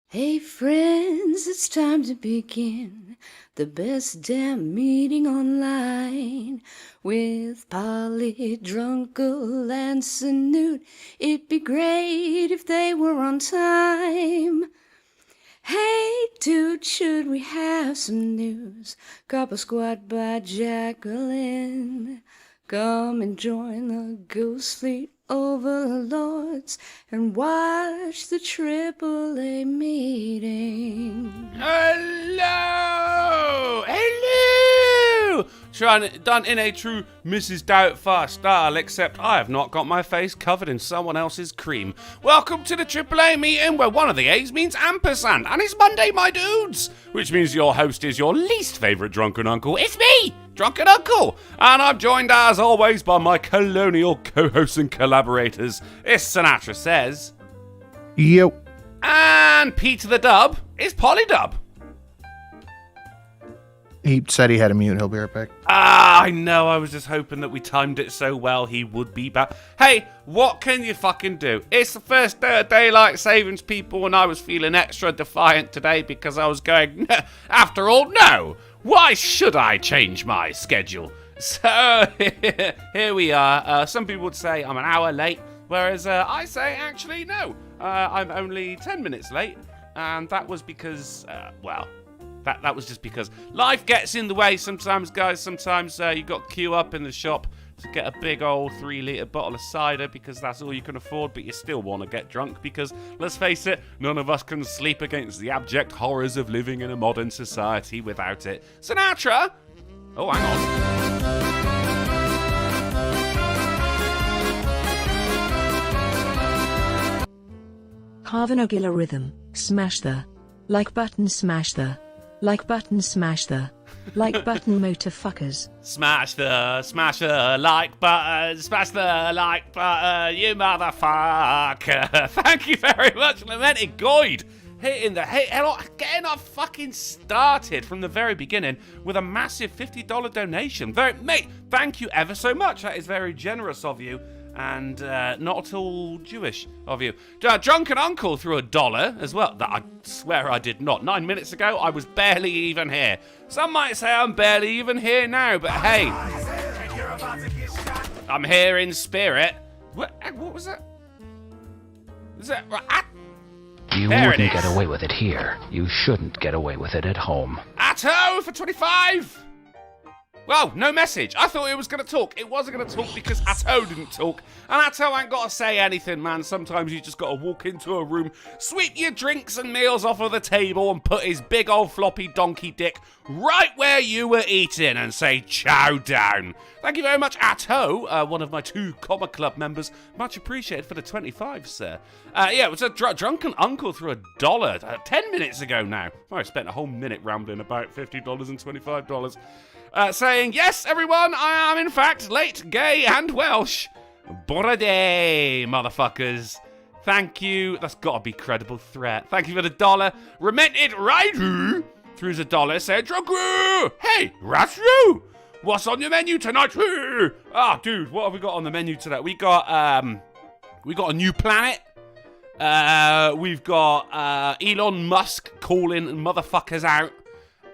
Hey friends, it's time to begin the best damn meeting online with Polly, Drunken, and Snoot. It'd be great if they were on time. Hey dude, should we have some news? Copper Squad by Jacqueline. Come and join the Goose Fleet overlords and watch the AAA meeting. Hello! Done in a true Mrs. Doubtfire style, except I have not got my face covered in someone else's cream. Welcome to the AAA meeting where one of the A's means ampersand, and it's Monday, my dudes! Which means your host is your least favourite drunken uncle. It's me, Drunken Uncle! And I'm joined as always by my colonial co-hosts and collaborators. It's Sinatra Says. Yo. And Peter the Dub is Polydub. He said he had a mute. He'll be right back. I know. I was just hoping that we timed it so well he would be back. Hey, what can you fucking do? It's the first day of daylight savings, people, and I was feeling extra defiant today because I was going, after all, no. Why should I change my schedule? So, here we are. Some people would say I'm an hour late, whereas I say, actually, no. I'm only 10 minutes late, and that was because, That was just because life gets in the way sometimes, guys. Sometimes you got to queue up in the shop to get a big old 3-litre bottle of cider because that's all you can afford, but you still want to get drunk because, let's face it, none of us can sleep against the abject horrors of living in a modern society without it. Sinatra! Oh, hang on. Carve an ogular rhythm, smash the like button, smash the like button, smash the like button, motorfuckers. Smash the like button, smash the like button, you motherfucker. Thank you very much, Lamented Goid. Getting us fucking started from the very beginning with a massive $50 donation. Mate, thank you ever so much. That is very generous of you. And not at all Jewish of you. Drunken Uncle threw $1 as well. That I swear I did not. 9 minutes ago, I was barely even here. Some might say I'm barely even here now, but hey, I'm here in spirit. What was that? Is that right? You wouldn't get away with it here. You shouldn't get away with it at home. Atto for 25! Well, no message. I thought it was going to talk. It wasn't going to talk because Atto didn't talk. And Atto ain't got to say anything, man. Sometimes you just got to walk into a room, sweep your drinks and meals off of the table and put his big old floppy donkey dick right where you were eating and say chow down. Thank you very much, Atto, one of my 2 Comma Club members. Much appreciated for the 25, sir. Yeah, it was a Drunken Uncle threw $1 10 minutes ago now. I spent a whole minute rambling about $50 and $25. Saying, yes, everyone, I am in fact late, gay, and Welsh. Bore day, motherfuckers. Thank you. That's got to be credible threat. Thank you for the $1. Remented Raidu throws $1. Said, Drunken, hey, Rasru, what's on your menu tonight? Dude, what have we got on the menu tonight? We got a new planet. We've got Elon Musk calling motherfuckers out,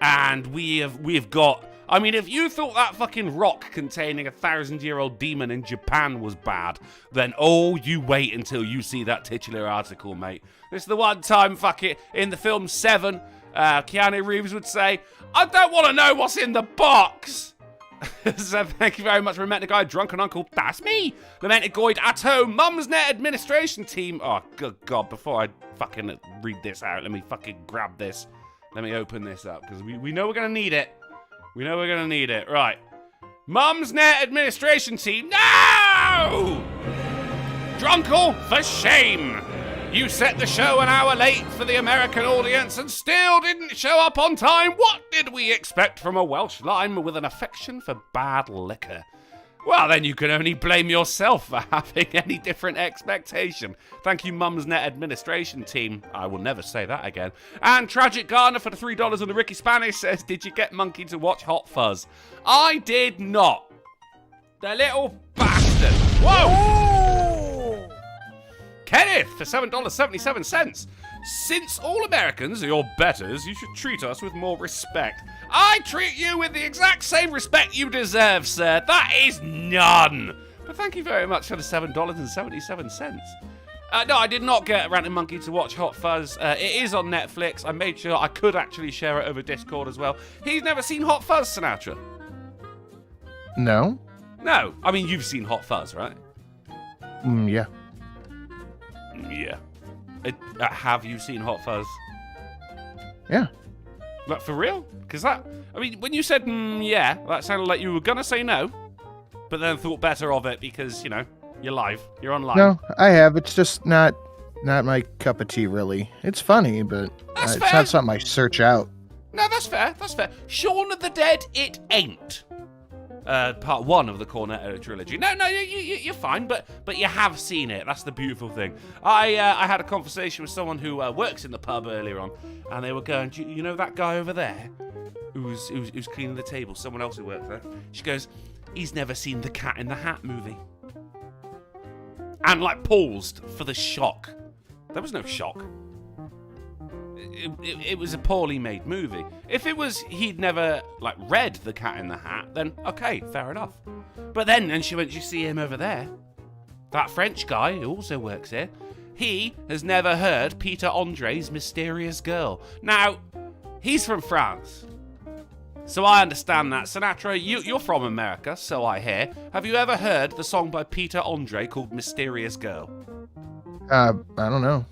and we've got. I mean, if you thought that fucking rock containing a 1,000-year-old demon in Japan was bad, then you wait until you see that titular article, mate. This is the one time, in the film Seven, Keanu Reeves would say, I don't want to know what's in the box. So thank you very much, Lamented Guy, Drunken Uncle, that's me. Lamented Goid, Atto, Mum's Net Administration Team. Oh, good God, before I fucking read this out, let me fucking grab this. Let me open this up, because we know we're going to need it. We know we're going to need it. Right. Mum's Net Administration Team. No! Drunkle, for shame. You set the show an hour late for the American audience and still didn't show up on time. What did we expect from a Welsh lime with an affection for bad liquor? Well, then you can only blame yourself for having any different expectation. Thank you, Mum's Net Administration Team. I will never say that again. And Tragic Gardener for the $3 on the Ricky Spanish says, did you get Monkey to watch Hot Fuzz? I did not. The little bastard. Whoa! Kenneth for $7.77. Since all Americans are your betters, you should treat us with more respect. I treat you with the exact same respect you deserve, sir. That is none. But thank you very much for the $7.77. No, I did not get Ranting Monkey to watch Hot Fuzz. It is on Netflix. I made sure I could actually share it over Discord as well. He's never seen Hot Fuzz, Sinatra. No? No. I mean, you've seen Hot Fuzz, right? Yeah. Yeah. Have you seen Hot Fuzz? Yeah. Like, for real? Because that... I mean, when you said, yeah, that sounded like you were going to say no, but then thought better of it because, you know, you're live. You're online. No, I have. It's just not my cup of tea, really. It's funny, but it's fair. not something I search out. No, that's fair. That's fair. Shaun of the Dead, it ain't. Part 1 of the Cornetto trilogy. No, you're fine, but you have seen it. That's the beautiful thing. I had a conversation with someone who works in the pub earlier on, and they were going, you know that guy over there who's cleaning the table, someone else who works there? She goes, he's never seen the Cat in the Hat movie. And, like, paused for the shock. There was no shock. It was a poorly made movie. If it was he'd never, like, read The Cat in the Hat, then okay, fair enough. But then, and she went, you see him over there? That French guy who also works here, he has never heard Peter Andre's Mysterious Girl. Now, he's from France, so I understand that. Sinatra, you're from America, so I hear. Have you ever heard the song by Peter Andre called Mysterious Girl? I don't know.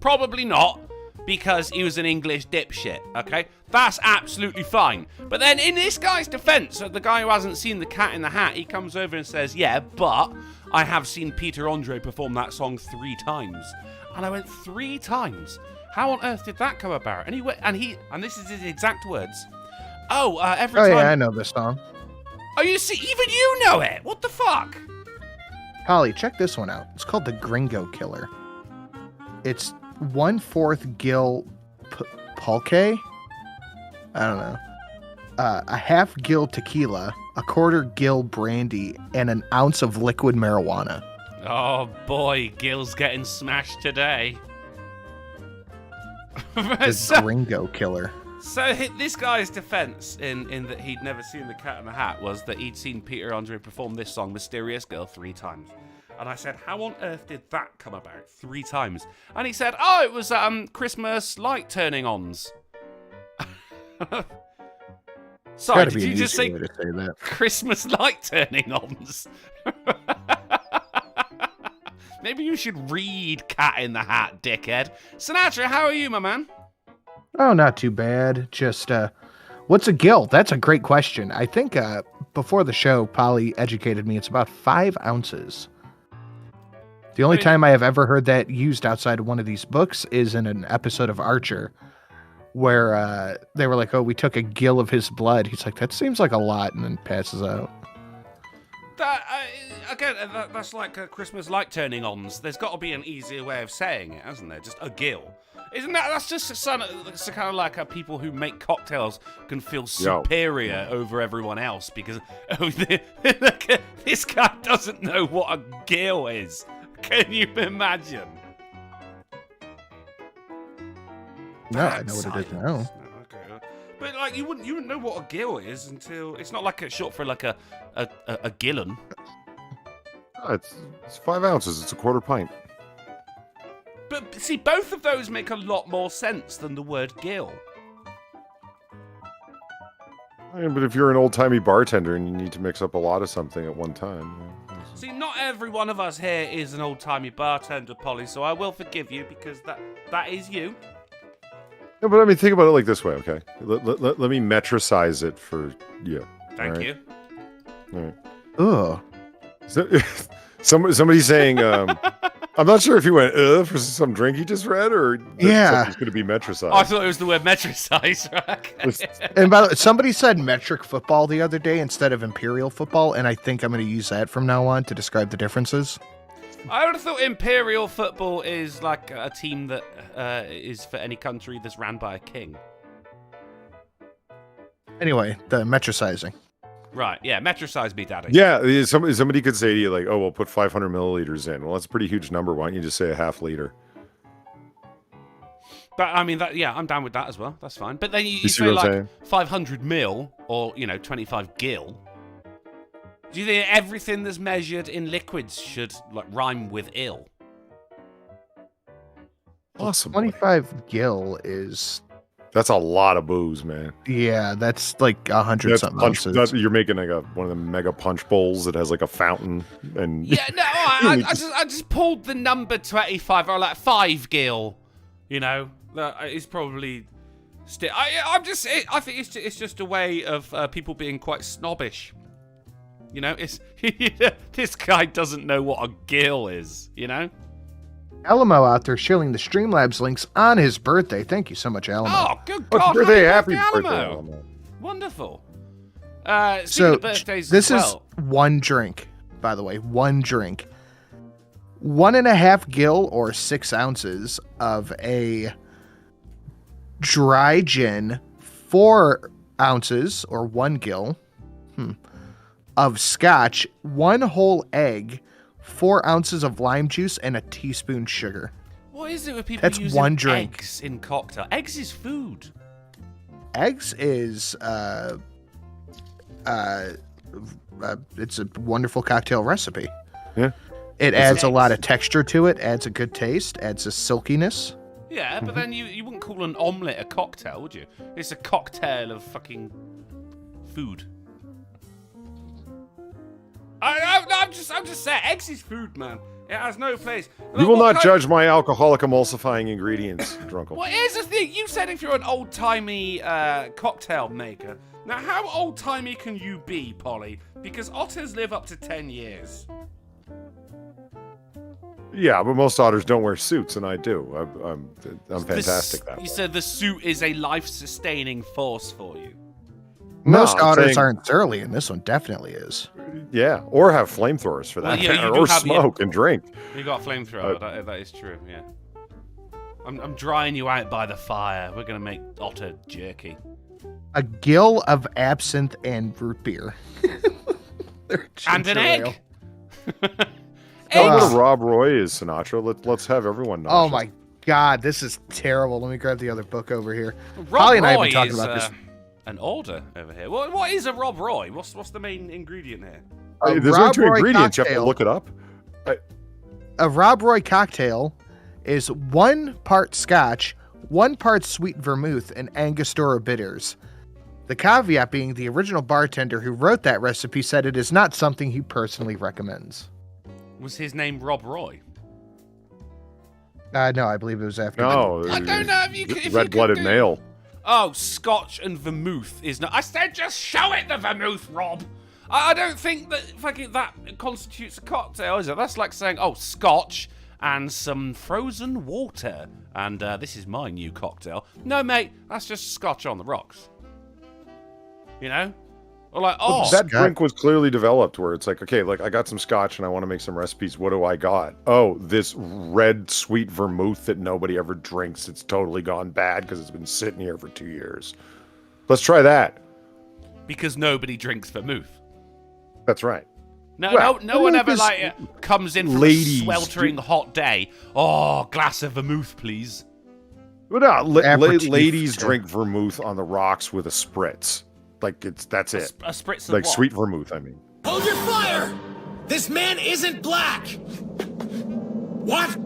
Probably not, because he was an English dipshit, okay? That's absolutely fine. But then in this guy's defense, the guy who hasn't seen The Cat in the Hat, he comes over and says, yeah, but I have seen Peter Andre perform that song 3 times. And I went, 3 times? How on earth did that come about? And and this is his exact words. Every time... Oh, yeah, I know this song. Oh, you see, even you know it! What the fuck? Holly, check this one out. It's called The Gringo Killer. It's 1/4 gill pulque. I don't know. A half gill tequila, a 1/4 gill brandy, and an ounce of liquid marijuana. Oh boy, Gil's getting smashed today. The Gringo Killer. So this guy's defense in that he'd never seen The Cat in the Hat was that he'd seen Peter Andre perform this song, Mysterious Girl, 3 times. And I said, how on earth did that come about 3 times? And he said, oh, it was Christmas light turning ons. Sorry, did you just say that. Christmas light turning ons? Maybe you should read Cat in the Hat, dickhead. Sinatra, how are you, my man? Oh, not too bad. Just, what's a gill? That's a great question. I think before the show, Polly educated me. It's about 5 ounces. The only time I have ever heard that used outside of one of these books is in an episode of Archer, where they were like, oh, we took a gill of his blood. He's like, that seems like a lot, and then passes out. That's like a Christmas light turning ons. There's got to be an easier way of saying it, hasn't there? Just a gill. Isn't that's just kind of like people who make cocktails can feel superior over everyone else because this guy doesn't know what a gill is. Can you imagine? No, I know what it is now. No, okay. But like you wouldn't know what a gill is until it's not like a short for like a gillon. It's 5 ounces. It's a 1/4 pint. But see, both of those make a lot more sense than the word gill. I mean, but if you're an old-timey bartender and you need to mix up a lot of something at one time... See, not every one of us here is an old-timey bartender, Polly, so I will forgive you because that is you. No, but I mean, think about it like this way, okay? Let me metricize it for you. Thank you. All right. Ugh. So, somebody's saying... I'm not sure if he went for some drink he just read, or something's going to be metricized. I thought it was the word metricize, right? And by the way, somebody said metric football the other day instead of imperial football, and I think I'm going to use that from now on to describe the differences. I would have thought imperial football is like a team that is for any country that's ran by a king. Anyway, the metricizing. Right, yeah, metricize me, daddy. Yeah, somebody could say to you, like, oh, we'll put 500 milliliters in. Well, that's a pretty huge number. Why don't you just say a half liter? But I mean, I'm down with that as well. That's fine. But then you see say what I'm like saying? 500 mil or 25 gil. Do you think everything that's measured in liquids should like rhyme with ill? Awesome. 25 gil is... That's a lot of booze, man. Yeah, that's like 100 That's something punch, ounces. you're making like one of the mega punch bowls that has like a fountain and Yeah, no, I just pulled the number 25 or like 5 gil. That is probably still. I think it's just a way of people being quite snobbish. It's this guy doesn't know what a gil is. Alamo out there shilling the Streamlabs links on his birthday. Thank you so much, Alamo. Oh, good Happy God! birthday, happy Alamo. birthday, Alamo. Wonderful. So birthdays this as is well. one drink, by the way. One drink. 1.5 gil or 6 ounces of a dry gin, 4 ounces or 1 gil of scotch, 1 whole egg, 4 ounces of lime juice, and a teaspoon sugar. What is it with people That's using one drink. eggs in cocktail? Eggs is food. Eggs is it's a wonderful cocktail recipe. Yeah. It adds a eggs. lot of texture to it, adds a good taste, adds a silkiness. Yeah, but then you wouldn't call an omelette a cocktail, would you? It's a cocktail of fucking food. I'm just saying, eggs is food, man. It has no place. You will not judge my alcoholic emulsifying ingredients, Drunken. Well, here's the thing. You said if you're an old-timey cocktail maker. Now, how old-timey can you be, Polly? Because otters live up to 10 years. Yeah, but most otters don't wear suits, and I do. I'm fantastic that way. You said the suit is a life-sustaining force for you. Most I'm otters saying- aren't surly, and this one definitely is. Yeah, or have flamethrowers for that, Well, yeah, you matter, do or have- smoke and drink. You got a flamethrower. That is true. Yeah. I'm drying you out by the fire. We're gonna make otter jerky. A gill of absinthe and root beer. And an Ginger ale. egg. Tell Eggs. what a Rob Roy is, Sinatra. Let's have everyone know. Oh my god, this is terrible. Let me grab the other book over here. Rob Holly and I have Roy been talking is, about this. an order over here. What is a Rob Roy? What's the main ingredient here? A There's Rob only two Roy ingredients. You have to cocktail. look it up. A Rob Roy cocktail is 1 part scotch, 1 part sweet vermouth, and Angostura bitters. The caveat being the original bartender who wrote that recipe said it is not something he personally recommends. Was his name Rob Roy? No, I believe it was after. No, I don't know if you could. If you red-blooded could do- male. Oh, Scotch and vermouth is not. I said just show it the vermouth, Rob. I don't think that fucking that constitutes a cocktail, is it? That's like saying, oh, Scotch and some frozen water, and this is my new cocktail. No, mate, that's just Scotch on the rocks. Or like, oh, That drink was clearly developed where it's like, okay, like I got some scotch and I want to make some recipes. What do I got? Oh, this red sweet vermouth that nobody ever drinks. It's totally gone bad because it's been sitting here for 2 years. Let's try that. because nobody drinks vermouth. That's right. No, Well, no one ever vermouth is- comes in from Ladies a sweltering hot day. Oh, glass of vermouth, please. But no, Aperitif, ladies too. drink vermouth on the rocks with a spritz. Like that's it. A spritz of Like what? sweet vermouth, I mean. Hold your fire! This man isn't black! What?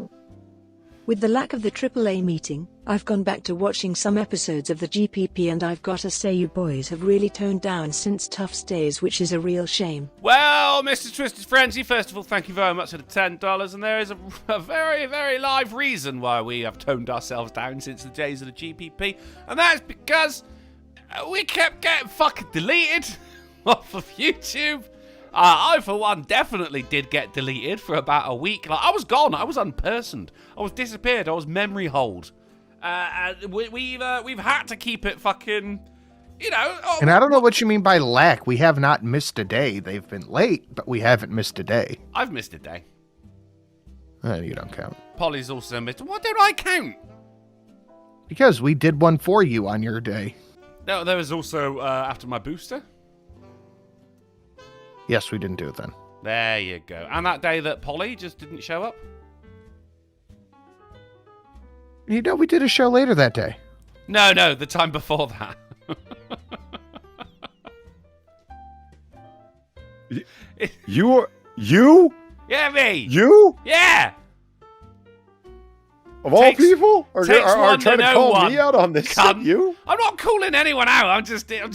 With the lack of the AAA meeting, I've gone back to watching some episodes of the GPP, and I've gotta say you boys have really toned down since Tufts days, which is a real shame. Well, Mr. Twisted Frenzy, first of all, thank you very much for the $10, and there is a very, very live reason why we have toned ourselves down since the days of the GPP, and that is because we kept getting fucking deleted off of YouTube. I, for one, definitely did get deleted for about a week. Like, I was gone. I was unpersoned. I was disappeared. I was memory hold. And we've had to keep it fucking, And I don't know what you mean by lack. We have not missed a day. They've been late, but we haven't missed a day. I've missed a day. You don't count. Polly's also missed. What did I count? Because we did one for you on your day. No, there was also after my booster. Yes, we didn't do it then. There you go. And that day that Polly just didn't show up. You know, we did a show later that day. No, the time before that. You? Yeah, me. You? Yeah. Of all Takes people? Are one trying to know call one, me out on this? cunt. You? I'm not calling anyone out. I'm just saying.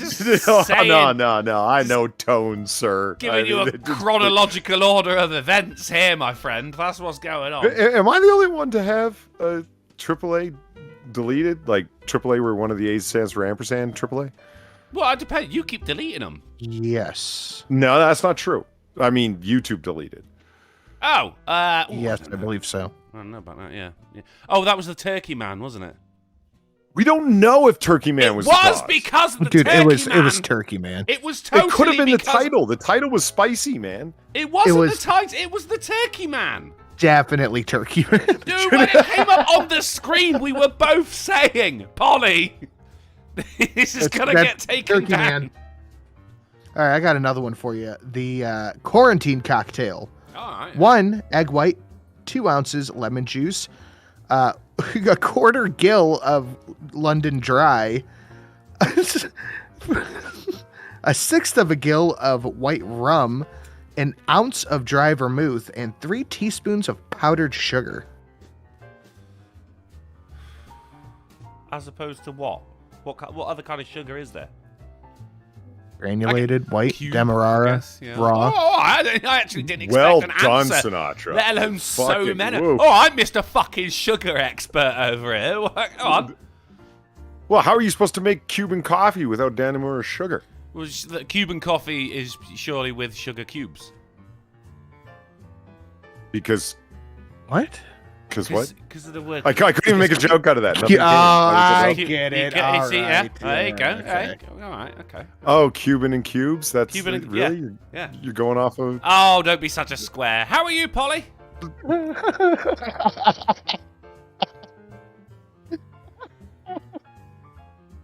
No. I know tone, sir. Giving you a chronological order of events here, my friend. That's what's going on. Am I the only one to have a AAA deleted? Like AAA where one of the A's stands for ampersand AAA? Well, it depends. You keep deleting them. Yes. No, that's not true. I mean, YouTube deleted. Oh, yes, I believe so. I don't know about that, yeah. Oh, that was the Turkey Man, wasn't it? We don't know if Turkey Man was the cause. Because of the Dude, Turkey it Man. was Turkey Man. It was totally It could have been the because- title. The title was spicy, man. It wasn't was- the title. It was the Turkey Man. Definitely Turkey Man. Dude, when it came up on the screen, we were both saying, Polly, this is going to get taken Turkey down. Man. All right, I got another one for you. The quarantine cocktail. All right. 1 egg white, 2 ounces lemon juice, a quarter gill of London Dry, a sixth of a gill of white rum, an ounce of dry vermouth, and 3 teaspoons of powdered sugar. As opposed to what? What other kind of sugar is there? Granulated, white, Cube, Demerara, I guess, yeah. raw. Oh, I actually didn't expect Well an done, answer, Sinatra. let alone so Fucking many. woo. Oh, I'm Mr. fucking sugar expert over here. Go on. Well, how are you supposed to make Cuban coffee without Dannemora sugar? Well, the Cuban coffee is surely with sugar cubes. Because What? what? Because of the word. I couldn't even make a joke out of that. Nothing came. I Cu- get it. you All see, right. yeah. There you go. Okay. There you go. All right. Okay. Oh, Cuban and cubes. That's Cuban and- really yeah. You're going off of. Oh, don't be such a square. How are you, Polly?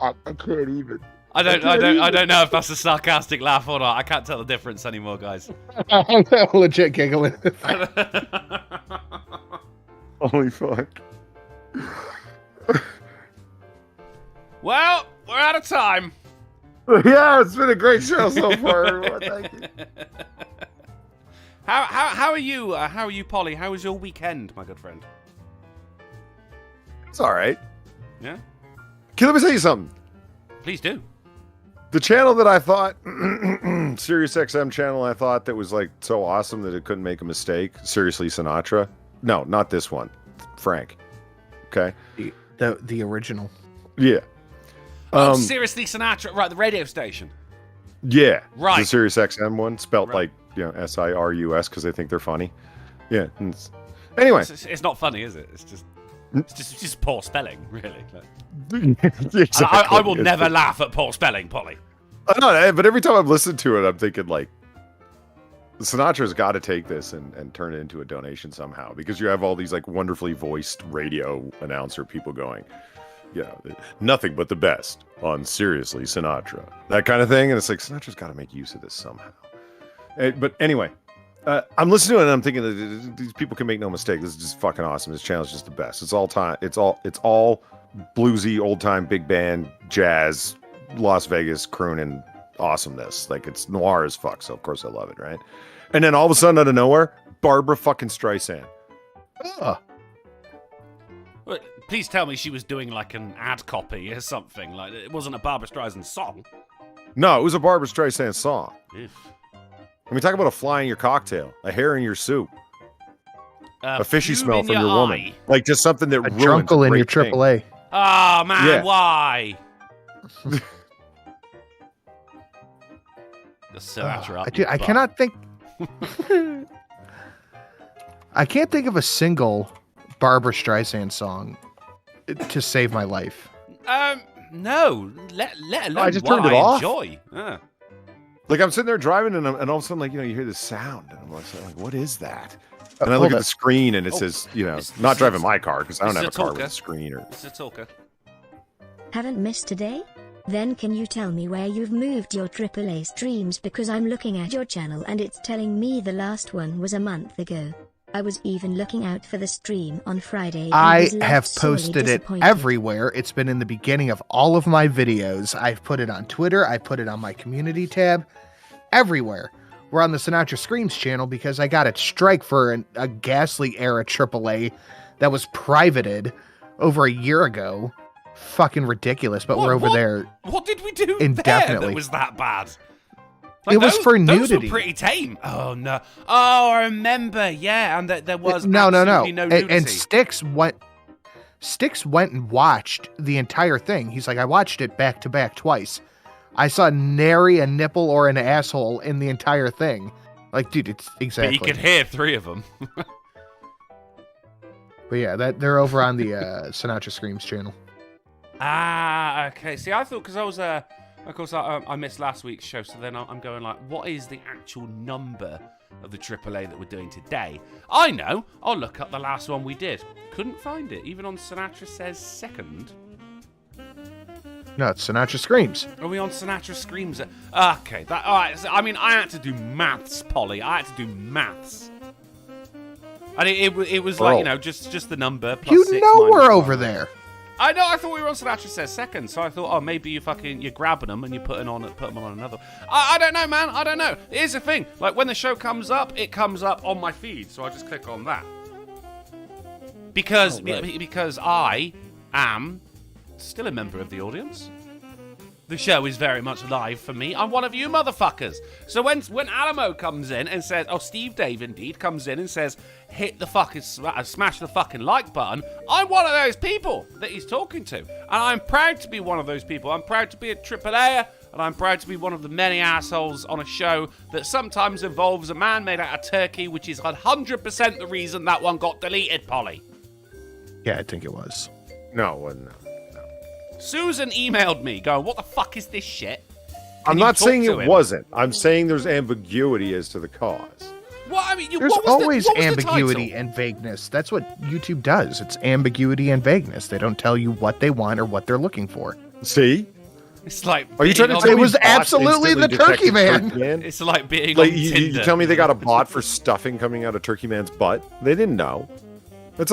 I can't even. I don't know if that's a sarcastic laugh or not. I can't tell the difference anymore, guys. I'm legit giggling. Holy fuck. Well, we're out of time. Yeah, it's been a great show so far, everyone. Thank you. How are you? How are you, Polly? How was your weekend, my good friend? It's all right. Yeah. Okay, let me tell you something. Please do. The channel that I thought, Sirius XM channel, I thought that was like so awesome that it couldn't make a mistake. Seriously, Sinatra. No, not this one. Frank. Okay. The original. Yeah. Seriously, Sinatra. Right, the radio station. Yeah. Right. The Sirius XM one, spelt Right. like, SIRUS because they think they're funny. Yeah. Anyway. It's not funny, is it? It's just poor spelling, really. Exactly. I will never laugh at poor spelling, Polly. I know, but every time I've listened to it, I'm thinking like, Sinatra's got to take this and turn it into a donation somehow, because you have all these like wonderfully voiced radio announcer people going, nothing but the best on Seriously Sinatra, that kind of thing, and it's like Sinatra's got to make use of this somehow. But anyway, I'm listening to it and I'm thinking that these people can make no mistake. This is just fucking awesome. This channel is just the best. It's all time. It's all bluesy, old time, big band, jazz, Las Vegas crooning awesomeness. Like, it's noir as fuck. So of course I love it, right? And then all of a sudden, out of nowhere, Barbara fucking Streisand. Oh. Well, please tell me she was doing like an ad copy or something. Like, it wasn't a Barbra Streisand song. No, it was a Barbara Streisand song. Oof. I mean, talk about a fly in your cocktail, a hair in your soup, a fishy fume smell in from your woman. eye. Like, just something that A ruins drunkle in your great thing. AAA. Oh, man, Yeah. why? The Sinatra up your I butt. cannot think. I can't think of a single Barbra Streisand song to save my life. No. Let alone I just what turned it I off. enjoy. Like, I'm sitting there driving, and all of a sudden, like, you hear this sound, and I'm like, what is that? And I hold look at it. the screen, and it says, not driving my car, because I don't this have is a a car with talker. a screen. Or It's a talker. Haven't missed today? Then can you tell me where you've moved your AAA streams, because I'm looking at your channel and it's telling me the last one was a month ago. I was even looking out for the stream on Friday. I was left have sorely posted it disappointed. everywhere. It's been in the beginning of all of my videos. I've put it on Twitter. I put it on my community tab. Everywhere. We're on the Sinatra Screams channel because I got a strike for a Ghastly era AAA that was privated over a year ago. Fucking ridiculous, but we're over there. What did we do indefinitely. there that was that bad? It was for Those nudity. were pretty tame. Oh no! Oh, I remember. Yeah, and there was no nudity. And Styx went and watched the entire thing. He's like, I watched it back to back twice. I saw nary a nipple or an asshole in the entire thing. Like, dude, it's exactly. But you could hear 3 of them. But yeah, they're over on the Sinatra Screams channel. Ah, okay. See, I thought because I was of course, I missed last week's show, so then I'm going like, what is the actual number of the AAA that we're doing today? I know. I'll look up the last one we did. Couldn't find it, even on Sinatra Says Second. No, it's Sinatra Screams. Are we on Sinatra Screams? Okay, all right. So, I mean, I had to do maths, Polly. I had to do maths. And it was like, you know, just the number plus You 6 know minus we're 1. over there. I know. I thought we were on Sinatra Says Second, so I thought, oh, maybe you're grabbing them and you're put them on another. I don't know, man. I don't know. Here's the thing: like when the show comes up, it comes up on my feed, so I just click on that because I am still a member of the audience. The show is very much live for me. I'm one of you motherfuckers. So when Alamo comes in and says, oh, Steve Dave indeed comes in and says, hit the fucking, smash the fucking like button, I'm one of those people that he's talking to. And I'm proud to be one of those people. I'm proud to be a AAA, and I'm proud to be one of the many assholes on a show that sometimes involves a man made out of turkey, which is 100% the reason that one got deleted, Polly. Yeah, I think it was. No. Susan emailed me going, what the fuck is this shit? I'm not saying it wasn't. I'm saying there's ambiguity as to the cause. Well, I mean, There's always ambiguity and and vagueness. That's what YouTube does. It's ambiguity and vagueness. They don't tell you what they want or what they're looking for. See? It's like Are you trying to tell It me was bots absolutely the instantly Turkey detect Man. It's like being Like on you Tinder. tell me they got a bot for stuffing coming out of Turkey Man's butt? They didn't know. It's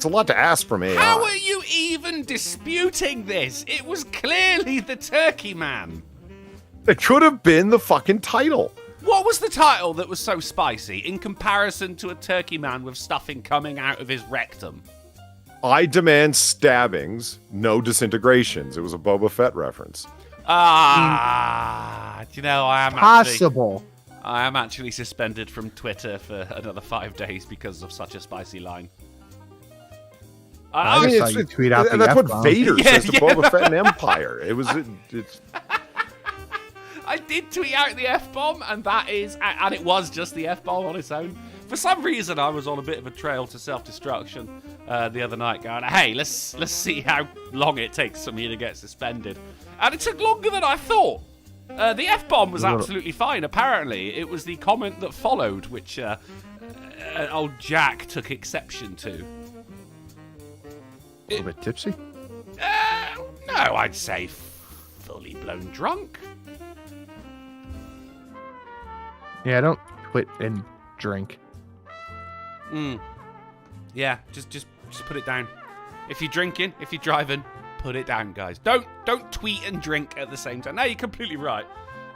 a lot to ask from AI. How are you even disputing this? It was clearly the Turkey Man. It could have been the fucking title. What was the title that was so spicy in comparison to a Turkey Man with stuffing coming out of his rectum? I demand stabbings, no disintegrations. It was a Boba Fett reference. You know, I am actually suspended from Twitter for another 5 days because of such a spicy line. I saw you tweet out the that's what F-bomb. Vader says to Boba Fett and Empire. It's I did tweet out the F-bomb, and it was just the F-bomb on its own. For some reason, I was on a bit of a trail to self-destruction the other night, going, hey, let's see how long it takes for me to get suspended. And it took longer than I thought. The F-bomb was absolutely fine, apparently. It was the comment that followed, which old Jack took exception to. A little bit tipsy? No, I'd say fully blown drunk. Yeah, I don't quit and drink. Yeah, just put it down. If you're drinking, if you're driving, put it down, guys. Don't tweet and drink at the same time. No, you're completely right.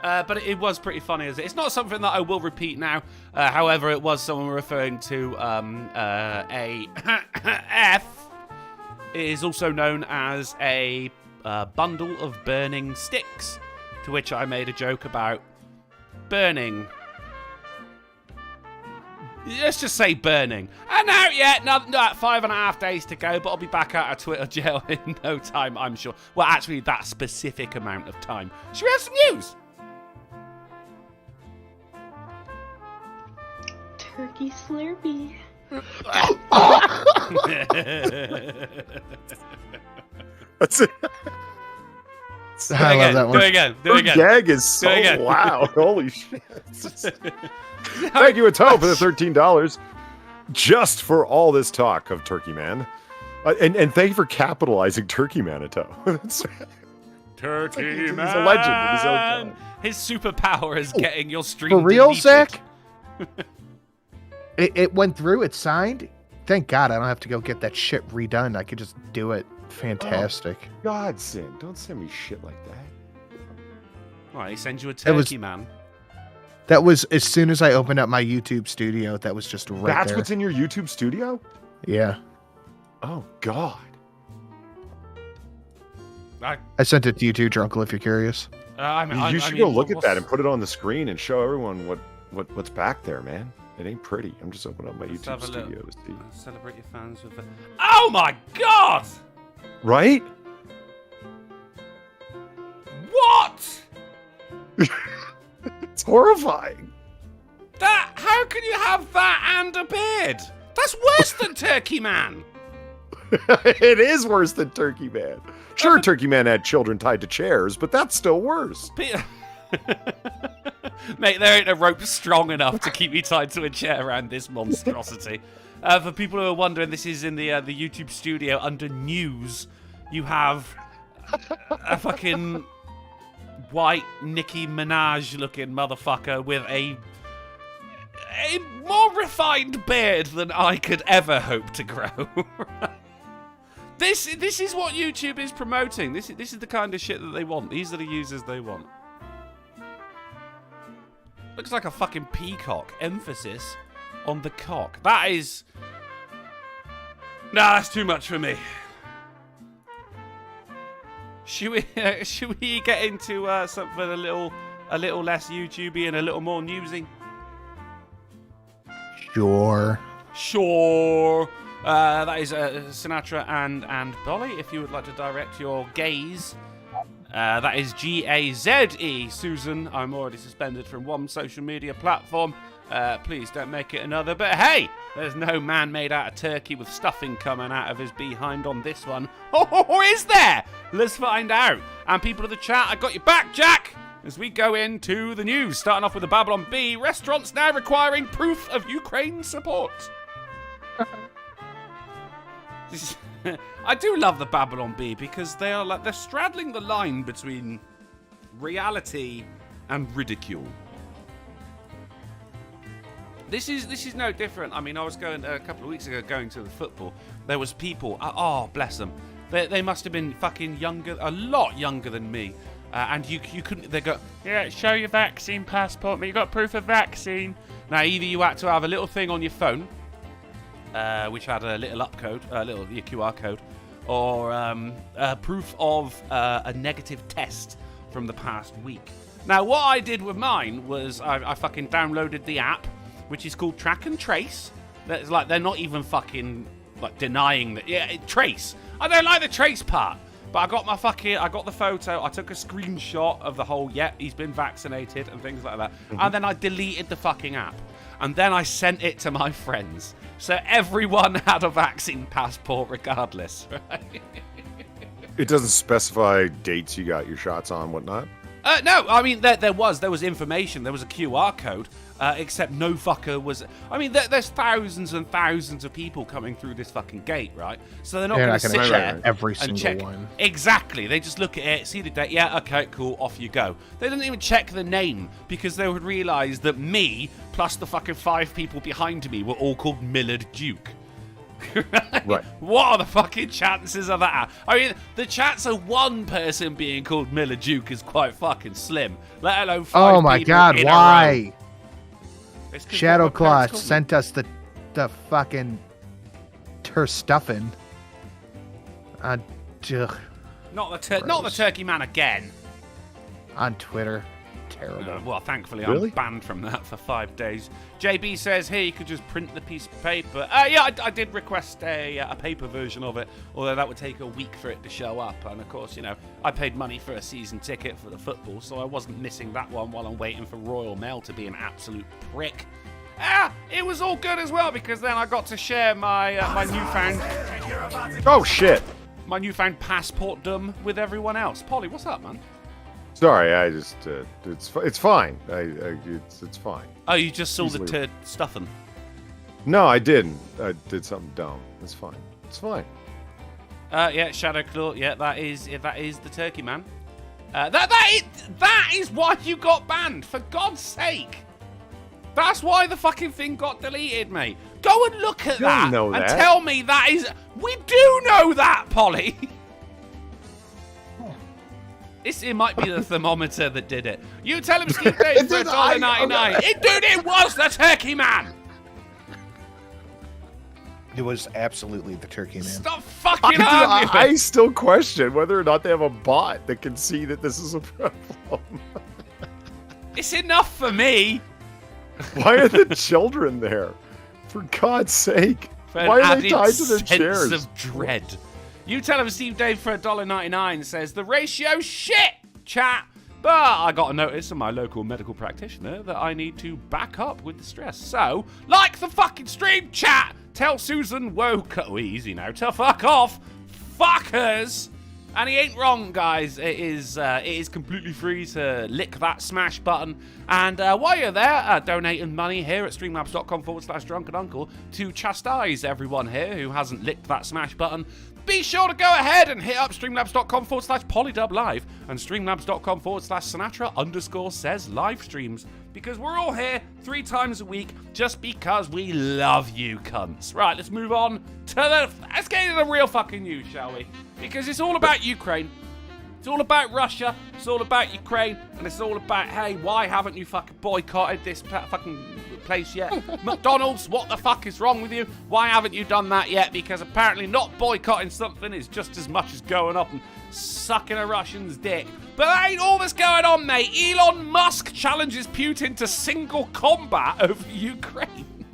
But it was pretty funny. It's not something that I will repeat now. However, it was someone referring to a F. It is also known as a bundle of burning sticks, to which I made a joke about burning. Let's just say burning. And out yet, not 5.5 days to go, but I'll be back out of Twitter jail in no time, I'm sure. Well, actually, that specific amount of time. Should we have some news? Turkey Slurpee. That's it. I love that one. Do it again. Her gag is so loud. Holy shit. Thank you, Ato, for the $13. Just for all this talk of Turkey Man. And thank you for capitalizing Turkey Man, Ato. Turkey He's Man. a legend in his own time. His superpower is getting your stream For real, deleted. Zach? It went through. It's signed. Thank God I don't have to go get that shit redone. I could just do it. Fantastic. Oh, godsend. Don't send me shit like that. All right, he sends you a turkey, man. That was as soon as I opened up my YouTube studio. That was just right That's there. what's in your YouTube studio? Yeah. Oh, God. I sent it to you too, Drunken, if you're curious. You should go look at that and put it on the screen and show everyone what's back there, man. It ain't pretty. I'm just opening up my YouTube studio to see. Celebrate your fans with the... Oh my God! Right? What? It's horrifying. How can you have that and a beard? That's worse than Turkey Man. It is worse than Turkey Man. Sure, Turkey Man had children tied to chairs, but that's still worse. Mate, there ain't a rope strong enough to keep me tied to a chair around this monstrosity. For people who are wondering, this is in the YouTube studio under news. You have a fucking white Nicki Minaj-looking motherfucker with a more refined beard than I could ever hope to grow. This is what YouTube is promoting. This is the kind of shit that they want. These are the users they want. Looks like a fucking peacock. Emphasis on the cock. That is... Nah, that's too much for me. Should we get into something a little less YouTubey and a little more newsy? Sure. That is Sinatra and Bolly. If you would like to direct your gaze, that is Gaze. Susan, I'm already suspended from one social media platform. Please don't make it another. But hey, there's no man made out of turkey with stuffing coming out of his behind on this one. Oh, is there? Let's find out. And people of the chat, I got your back, Jack. As we go into the news, starting off with the Babylon Bee, restaurants now requiring proof of Ukraine support. I do love the Babylon Bee because they're straddling the line between reality and ridicule. This is no different. I mean, I was going a couple of weeks ago going to the football. There was people. Oh, bless them. They must have been fucking younger, a lot younger than me. And you couldn't. They go, yeah, show your vaccine passport. But you got proof of vaccine. Now, either you had to have a little thing on your phone, which had a little your QR code, or proof of a negative test from the past week. Now, what I did with mine was I fucking downloaded the app, which is called Track and Trace. That's like they're not even fucking like denying that. Yeah, trace. I don't like the trace part. But I got the photo, I took a screenshot of the whole, he's been vaccinated and things like that. Mm-hmm. And then I deleted the fucking app. And then I sent it to my friends. So everyone had a vaccine passport regardless, right? It doesn't specify dates you got your shots on, whatnot? No, I mean, there was information. There was a QR code, except no fucker was... I mean, there's thousands and thousands of people coming through this fucking gate, right? So they're not going to sit there every and single check. one. Exactly. They just look at it, see the date, yeah, okay, cool, off you go. They didn't even check the name, because they would realise that me, plus the fucking 5 people behind me, were all called Millard Duke. Right. What are the fucking chances of that? I mean, the chance of one person being called Miller Duke is quite fucking slim. Let alone 5 Oh my people god, in why? Shadowclaw sent us the fucking stuffing. Not the Turkey Man again. On Twitter. Terrible. Well, thankfully, really? I'm banned from that for 5 days. JB says, hey, you could just print the piece of paper. Yeah, I did request a paper version of it, although that would take a week for it to show up. And, of course, I paid money for a season ticket for the football, so I wasn't missing that one while I'm waiting for Royal Mail to be an absolute prick. It was all good as well, because then I got to share my newfound... Oh, shit. My newfound passport dumb with everyone else. Polly, what's up, man? Sorry, I just it's fine. It's fine. Oh, you just saw the turd stuffing? No, I didn't. I did something dumb. It's fine. It's fine. Yeah, Shadowclaw. Yeah, that is the Turkey Man. That is why you got banned. For God's sake, That's why the fucking thing got deleted, mate. Go and look at that know and that. tell me that is... We do know that, Polly. It might be the thermometer that did it. You tell him Steve Dave for $1.99. It was the Turkey Man. It was absolutely the Turkey Man. Stop fucking arguing. I still question whether or not they have a bot that can see that this is a problem. It's enough for me. Why are the children there? For God's sake. For Why are added they tied to their sense chairs? of dread. You tell him Steve Dave for $1.99 says the ratio shit, chat. But I got a notice from my local medical practitioner that I need to back up with the stress. So, like the fucking stream, chat. Tell Susan Woke. Easy now. To fuck off, fuckers. And he ain't wrong, guys. It is completely free to lick that smash button. And while you're there, donating money here at streamlabs.com/drunkenuncle to chastise everyone here who hasn't licked that smash button. Be sure to go ahead and hit up streamlabs.com/polydublive and streamlabs.com/Sinatra_says live streams. Because we're all here 3 times a week just because we love you cunts. Right, let's move on to let's get into the real fucking news, shall we? Because it's all about Ukraine. It's all about Russia. It's all about Ukraine. And it's all about, hey, why haven't you fucking boycotted this fucking place yet? McDonald's, what the fuck is wrong with you? Why haven't you done that yet? Because apparently not boycotting something is just as much as going up and sucking a Russian's dick. But that ain't all that's going on, mate. Elon Musk challenges Putin to single combat over Ukraine.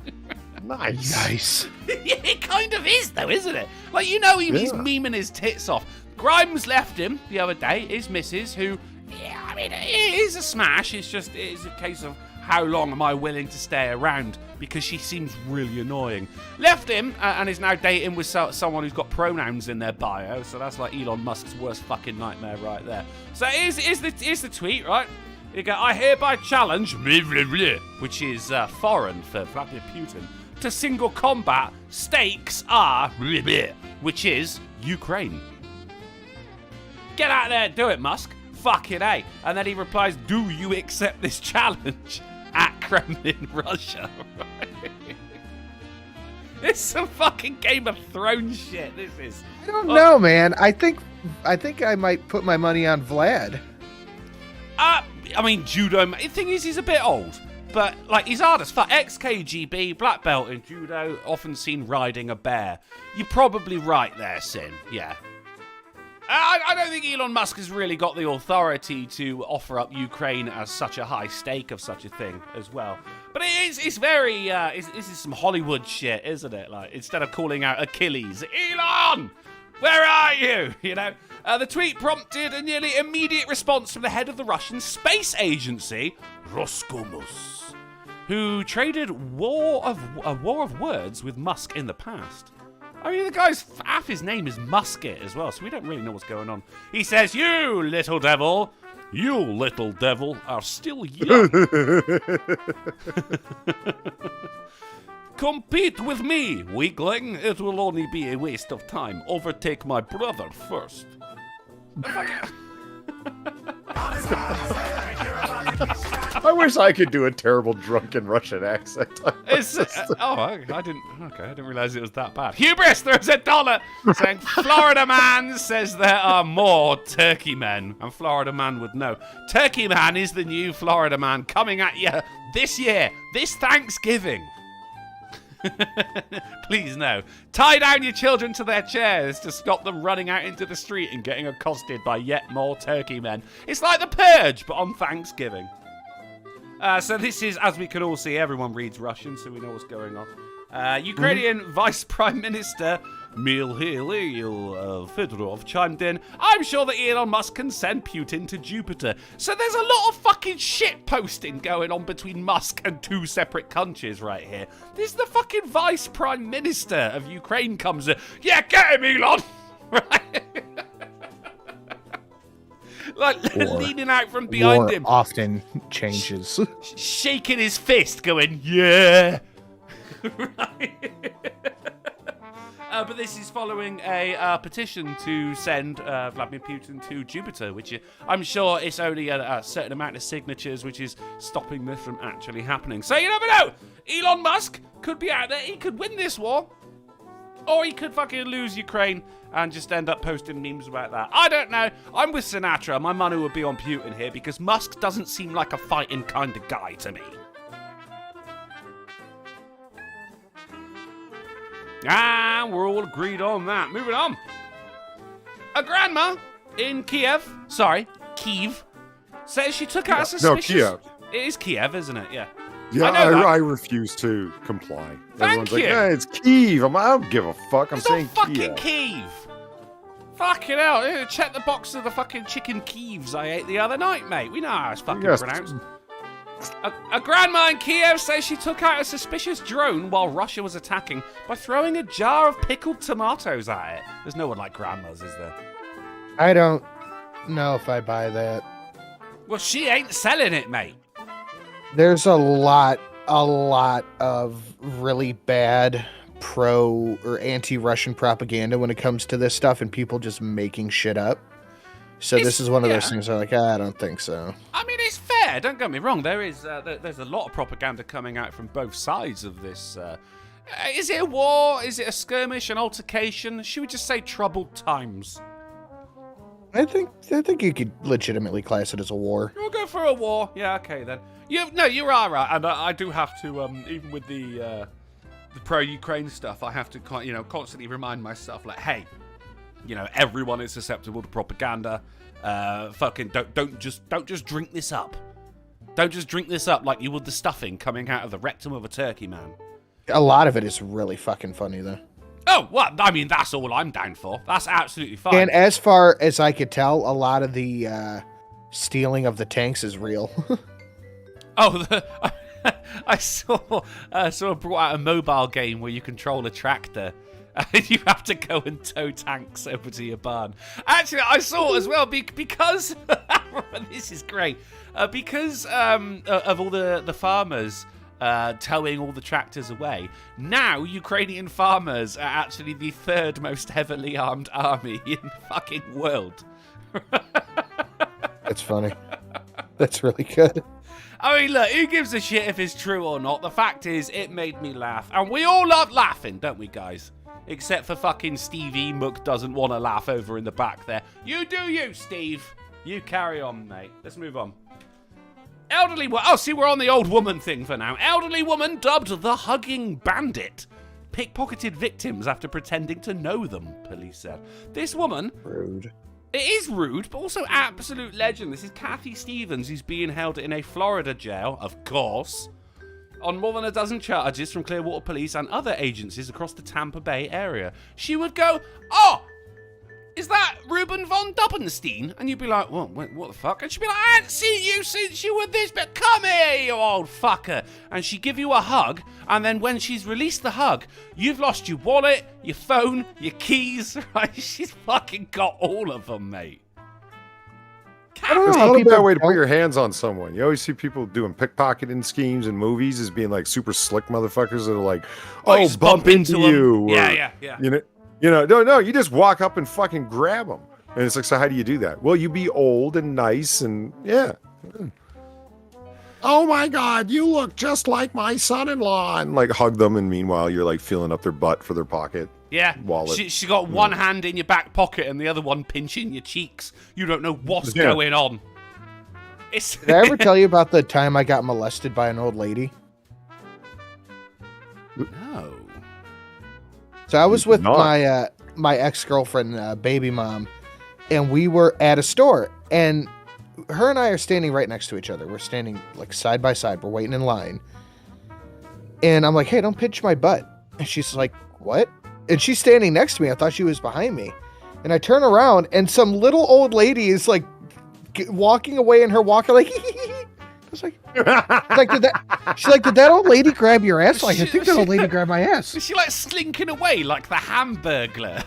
Nice. It kind of is, though, isn't it? Like, you know, he's memeing his tits off. Grimes left him the other day, his missus, who, yeah, I mean, it is a smash. It's a case of how long am I willing to stay around, because she seems really annoying. Left him and is now dating with someone who's got pronouns in their bio, so that's like Elon Musk's worst fucking nightmare right there. So here's the tweet, right? You go, I hereby challenge, which is foreign for Vladimir Putin, to single combat. Stakes are, which is Ukraine. Get out there, do it, Musk. Fucking A. And then he replies, do you accept this challenge? At Kremlin, Russia. It's some fucking Game of Thrones shit, this is. I don't know, man. I think I might put my money on Vlad. I mean, judo, the thing is, he's a bit old. But, like, he's hard as fuck. Ex-KGB, black belt in judo, often seen riding a bear. You're probably right there, Sin. Yeah. I don't think Elon Musk has really got the authority to offer up Ukraine as such a high stake of such a thing as well. But it's very, this is some Hollywood shit, isn't it? Like, instead of calling out Achilles, Elon, where are you? You know, the tweet prompted a nearly immediate response from the head of the Russian space agency, Roscosmos, who traded a war of words with Musk in the past. I mean, the guy's, half his name is Musket as well, so we don't really know what's going on. He says, you little devil are still young. Compete with me, weakling. It will only be a waste of time. Overtake my brother first. I wish I could do a terrible drunken Russian accent. I didn't realize it was that bad. Hubris, there's $1 saying Florida man says there are more Turkey men, and Florida man would know. Turkey man is the new Florida man coming at you this year, this Thanksgiving. Please no. Tie down your children to their chairs to stop them running out into the street and getting accosted by yet more Turkey men. It's like the Purge, but on Thanksgiving. So this is, as we can all see, everyone reads Russian, so we know what's going on. Ukrainian Vice Prime Minister Mikhail Fedorov chimed in, I'm sure that Elon Musk can send Putin to Jupiter. So there's a lot of fucking shit posting going on between Musk and 2 separate countries right here. This is the fucking Vice Prime Minister of Ukraine comes in. Yeah, get him, Elon! Right? Like, leaning out from behind him. Often changes. Shaking his fist, going, yeah. Right. But this is following a petition to send Vladimir Putin to Jupiter, which I'm sure it's only a certain amount of signatures, which is stopping this from actually happening. So you never know. Elon Musk could be out there. He could win this war. Or he could fucking lose Ukraine and just end up posting memes about that. I don't know. I'm with Sinatra. My money would be on Putin here because Musk doesn't seem like a fighting kind of guy to me. And we're all agreed on that. Moving on. A grandma in Kiev, says she took out a suspicious... No, Kiev. It is Kiev, isn't it? Yeah. Yeah, I refuse to comply. Everyone's like, yeah, it's Kiev. I don't give a fuck. I'm saying fucking Kiev. Fucking hell. Check the box of the fucking chicken Kievs I ate the other night, mate. We know how it's fucking pronounced. A grandma in Kiev says she took out a suspicious drone while Russia was attacking by throwing a jar of pickled tomatoes at it. There's no one like grandmas, is there? I don't know if I buy that. Well, she ain't selling it, mate. There's a lot of really bad pro or anti-Russian propaganda when it comes to this stuff and people just making shit up. So this is one of those things where like, I don't think so. I mean, it's fair. Don't get me wrong. There's a lot of propaganda coming out from both sides of this. Is it a war? Is it a skirmish, an altercation? Should we just say troubled times? I think you could legitimately class it as a war. We'll go for a war. Yeah, okay then. You are right, and I do have to, even with the pro-Ukraine stuff, I have to, constantly remind myself, like, hey, everyone is susceptible to propaganda. Fucking don't just drink this up. Don't just drink this up like you would the stuffing coming out of the rectum of a turkey, man. A lot of it is really fucking funny, though. Oh, well, I mean, that's all I'm down for. That's absolutely fine. And as far as I could tell, a lot of the stealing of the tanks is real. I saw someone brought out a mobile game where you control a tractor and you have to go and tow tanks over to your barn. Actually, I saw as well because this is great. Because of all the farmers towing all the tractors away, now Ukrainian farmers are actually the third most heavily armed army in the fucking world. That's funny. That's really good. I mean, look, who gives a shit if it's true or not? The fact is, it made me laugh. And we all love laughing, don't we, guys? Except for fucking Steve E. Mook doesn't want to laugh over in the back there. You do you, Steve. You carry on, mate. Let's move on. Elderly woman. Oh, see, we're on the old woman thing for now. Elderly woman dubbed the hugging bandit. Pickpocketed victims after pretending to know them, police said. This woman... Rude. It is rude, but also absolute legend. This is Kathy Stevens, who's being held in a Florida jail, of course, on more than a dozen charges from Clearwater Police and other agencies across the Tampa Bay area. She would go, oh, is that Ruben von Duppenstein? And you'd be like, what the fuck? And she'd be like, I haven't seen you since you were this, but come here, you old fucker. And she'd give you a hug, and then when she's released the hug, you've lost your wallet, your phone, your keys, right? She's fucking got all of them, mate. There's not a bad way to put your hands on someone. You always see people doing pickpocketing schemes in movies as being like super slick motherfuckers that are like, oh, bump into you. Or, yeah. No, you just walk up and fucking grab them. And it's like, so how do you do that? Well, you be old and nice and yeah. Oh my God, you look just like my son-in-law. And like hug them, and meanwhile you're like feeling up their butt for their pocket. Yeah, wallet. She got one hand in your back pocket and the other one pinching your cheeks. You don't know what's going on. Did I ever tell you about the time I got molested by an old lady? No. So I was with my ex-girlfriend, baby mom, and we were at a store, and her and I are standing right next to each other. We're standing like side by side. We're waiting in line. And I'm like, hey, don't pinch my butt. And she's like, what? And she's standing next to me. I thought she was behind me. And I turn around and some little old lady is like walking away in her walker like, I was like, did that old lady grab your ass? Like, I think that old lady grabbed my ass. Is she like slinking away like the Hamburglar?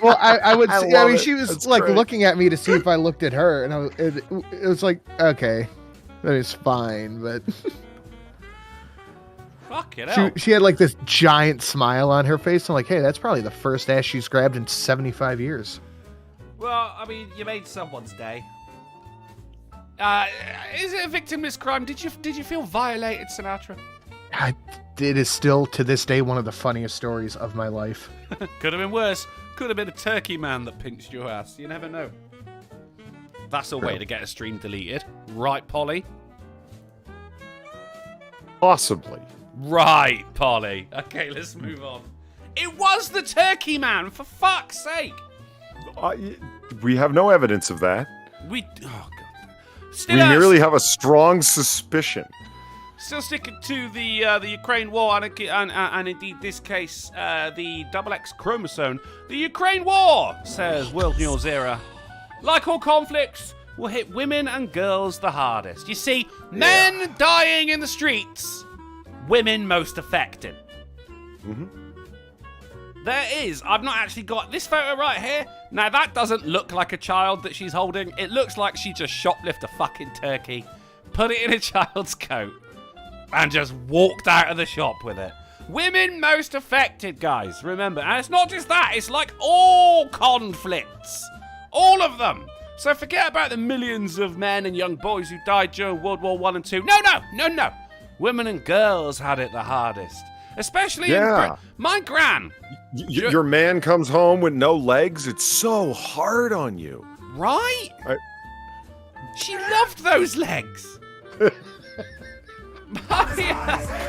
Well, I would say, I mean, she was That's like great. Looking at me to see if I looked at her, and it was like, okay, that is fine, but Fucking hell. She had like this giant smile on her face. I'm like, hey, that's probably the first ass she's grabbed in 75 years. Well, I mean, you made someone's day. Is it a victimless crime? Did you feel violated, Sinatra? It is still, to this day, one of the funniest stories of my life. Could have been worse. Could have been a turkey man that pinched your ass. You never know. That's a way to get a stream deleted. Right, Polly? Possibly. Right, Polly. Okay, let's move on. It was the turkey man, for fuck's sake. We have no evidence of that. Oh, God. We merely have a strong suspicion. Still sticking to the Ukraine war, and indeed this case, the XX chromosome. The Ukraine war, says World News Era. Like all conflicts, will hit women and girls the hardest. You see, men dying in the streets, women most affected. Mm-hmm. There is. I've not actually got this photo right here. Now, that doesn't look like a child that she's holding. It looks like she just shoplifted a fucking turkey, put it in a child's coat, and just walked out of the shop with it. Women most affected, guys. Remember. And it's not just that. It's like all conflicts. All of them. So forget about the millions of men and young boys who died during World War I and II. No. Women and girls had it the hardest. Especially in Britain. My gran. Your man comes home with no legs. It's so hard on you. Right? She loved those legs.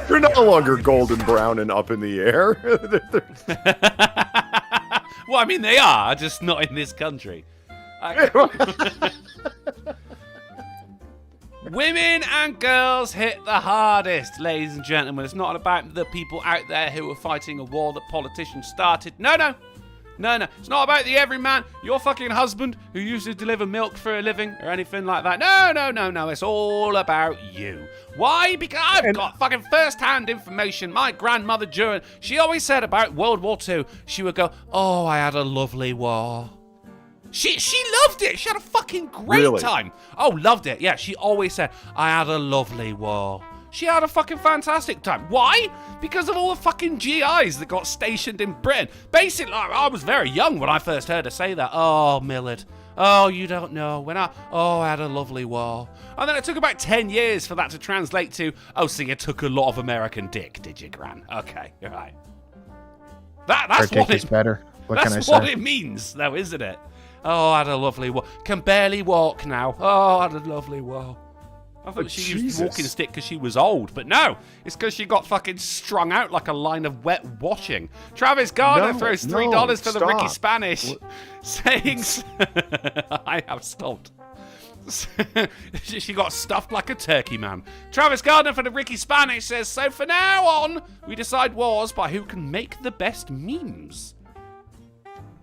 They're no longer golden brown and up in the air. Well, I mean, they are, just not in this country. Women and girls hit the hardest, ladies and gentlemen. It's not about the people out there who are fighting a war that politicians started. No. It's not about the everyman, your fucking husband who used to deliver milk for a living or anything like that. No. It's all about you. Why? Because I've got fucking first-hand information. My grandmother, she always said about World War II, she would go, oh, I had a lovely war. She loved it. She had a fucking great time. Oh, loved it. Yeah, she always said, I had a lovely war. She had a fucking fantastic time. Why? Because of all the fucking GIs that got stationed in Britain. Basically, I was very young when I first heard her say that. Oh, Millard. Oh, you don't know. I had a lovely war. And then it took about 10 years for that to translate to, oh, so you took a lot of American dick, did you, Gran? Okay, all right. That's what it... better. What can I say? That's what it means, though, isn't it? Oh, I had a lovely war. Can barely walk now. Oh, I had a lovely war. I thought she used a walking stick because she was old, but no, it's because she got fucking strung out like a line of wet washing. Travis Garner throws $3 for the Ricky Spanish, saying, I have stopped. She got stuffed like a turkey, man. Travis Gardner for the Ricky Spanish says, so for now on, we decide wars by who can make the best memes.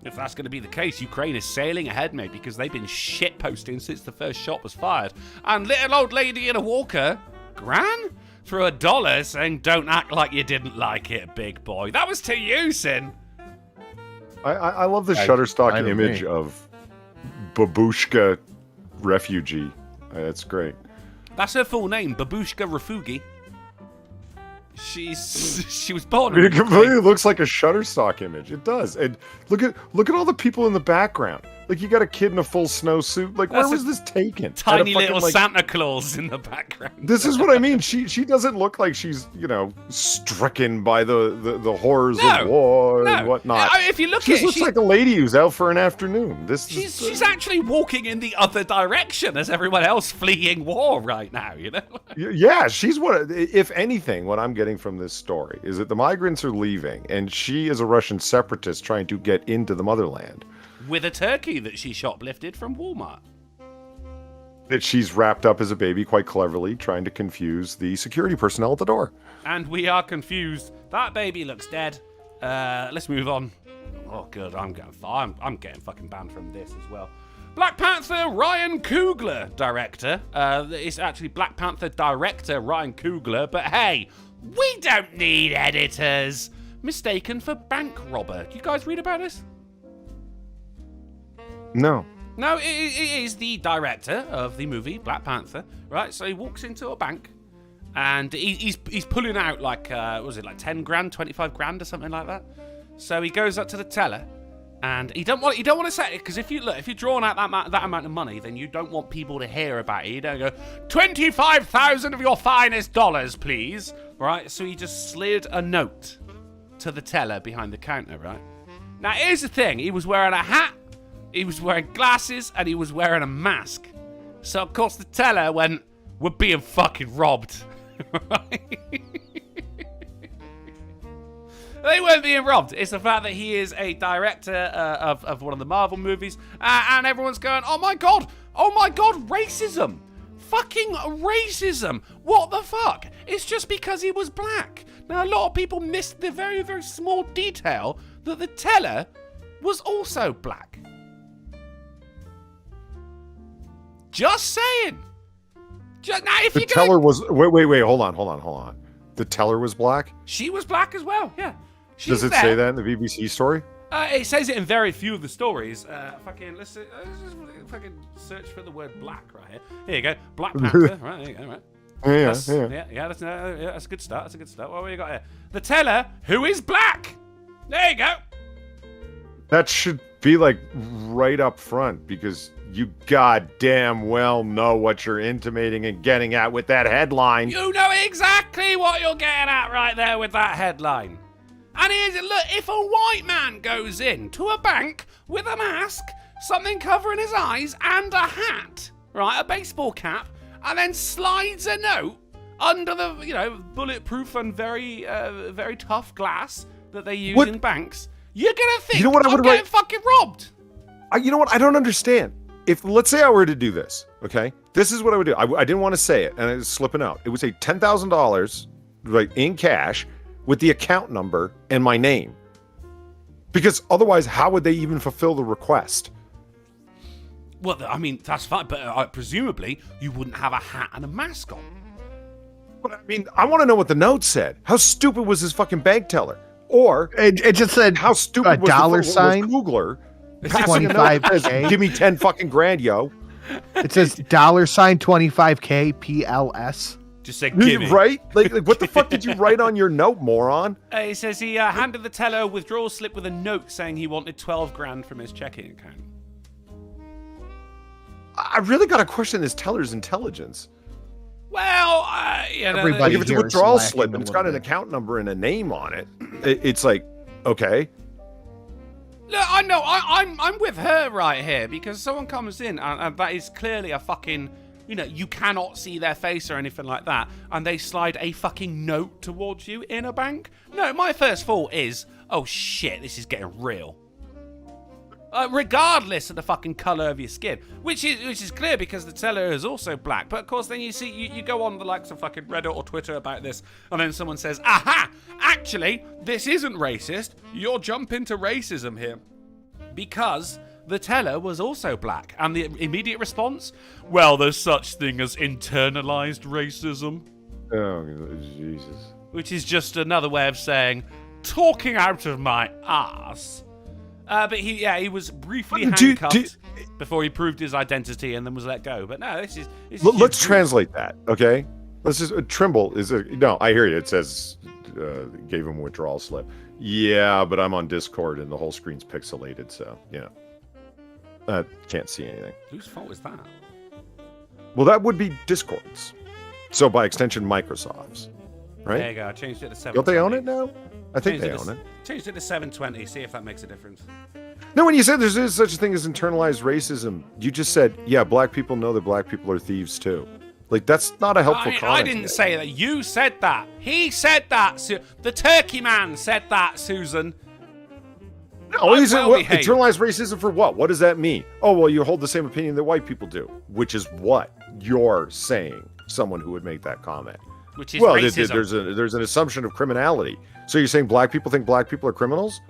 If that's going to be the case, Ukraine is sailing ahead, mate, because they've been shitposting since the first shot was fired. And little old lady in a walker, Gran, threw $1 saying, don't act like you didn't like it, big boy. That was to you, Sin. I love the Shutterstock image of Babushka refugee. That's great. That's her full name, Babushka Refugi. She was born. It completely looks like a Shutterstock image. It does. And look at all the people in the background. Like, you got a kid in a full snowsuit. Like, where was this taken? Tiny little Santa Claus in the background. This is what I mean. She doesn't look like she's, stricken by the horrors of war and whatnot. If you look she looks like a lady who's out for an afternoon. She's actually walking in the other direction as everyone else fleeing war right now, Yeah, she's if anything, what I'm getting from this story is that the migrants are leaving and she is a Russian separatist trying to get into the motherland. With a turkey that she shoplifted from Walmart. That she's wrapped up as a baby quite cleverly, trying to confuse the security personnel at the door. And we are confused. That baby looks dead. Let's move on. Oh, good. I'm getting fucking banned from this as well. Black Panther Ryan Coogler, director. It's actually Black Panther director Ryan Coogler, but hey, we don't need editors. Mistaken for bank robber. Do you guys read about this? No, it is the director of the movie Black Panther, right? So he walks into a bank And he's pulling out like, what was it, like 10 grand, 25 grand or something like that? So he goes up to the teller, and you don't want to say it, because if you're drawing out that amount of money, then you don't want people to hear about it. You don't go, 25,000 of your finest dollars, please. Right? So he just slid a note to the teller behind the counter, right? Now, here's the thing. He was wearing a hat, he was wearing glasses, and he was wearing a mask. So, of course, the teller went, we're being fucking robbed. They weren't being robbed. It's the fact that he is a director of one of the Marvel movies, and everyone's going, oh my god, racism. Fucking racism. What the fuck? It's just because he was black. Now, a lot of people missed the very, very small detail that the teller was also black. Just saying. Now, if the teller was... Wait, hold on. The teller was black? She was black as well, yeah. Does it say that in the BBC story? It says it in very few of the stories. Let's just fucking search for the word black right here. Here you go. Black Panther. Right, there you go, right. That's a good start. What have we got here? The teller, who is black. There you go. That should be like right up front, because you goddamn well know what you're intimating and getting at with that headline. You know exactly what you're getting at right there with that headline. And here's it. Look, if a white man goes into a bank with a mask, something covering his eyes, and a hat, right, a baseball cap, and then slides a note under the, bulletproof and very, very tough glass that they use in banks, you're gonna think, I'm getting fucking robbed. You know what? I don't understand. If, let's say I were to do this, okay? This is what I would do. I didn't want to say it, and it was slipping out. It would say $10,000, like, in cash, with the account number and my name. Because otherwise, how would they even fulfill the request? Well, I mean, that's fine, but presumably you wouldn't have a hat and a mask on. But I mean, I want to know what the note said. How stupid was his fucking bank teller? Or it just said how stupid was dollar the sign Googler? 25K. Give me 10 fucking grand, yo. It says $25K PLS. Just say give me. Right? Like what the fuck did you write on your note, moron? It says he handed the teller a withdrawal slip with a note saying he wanted 12 grand from his checking account. I really got to question this teller's intelligence. Well, everybody if it's a withdrawal slip and it's got an account number and a name on it, it's like, okay. Look, I know, I'm with her right here, because someone comes in and that is clearly a fucking, you cannot see their face or anything like that, and they slide a fucking note towards you in a bank. No, my first thought is, oh shit, this is getting real. Regardless of the fucking colour of your skin, which is clear because the teller is also black. But of course, then you see you go on the likes of fucking Reddit or Twitter about this, and then someone says, "Aha! Actually, this isn't racist. You're jumping to racism here because the teller was also black." And the immediate response, "Well, there's such thing as internalized racism." Oh Jesus! Which is just another way of saying, "Talking out of my ass." But he was briefly handcuffed before he proved his identity and then was let go. But no, this is let's translate that, okay? Let's just Trimble is no. I hear you. It says gave him a withdrawal slip. Yeah, but I'm on Discord and the whole screen's pixelated, so can't see anything. Whose fault is that? Well, that would be Discord's. So by extension, Microsoft's. Right? There you go. I changed it to 720. Don't they own it now? I think they own it. Changed it to 720. See if that makes a difference. No, when you said there's such a thing as internalized racism, you just said, yeah, black people know that black people are thieves too. Like, that's not a helpful comment. I didn't say that. You said that. He said that. The turkey man said that, Susan. No, internalized racism for what? What does that mean? Oh, well, you hold the same opinion that white people do, which is what you're saying, someone who would make that comment. Which is racism. There's an assumption of criminality. So you're saying black people think black people are criminals?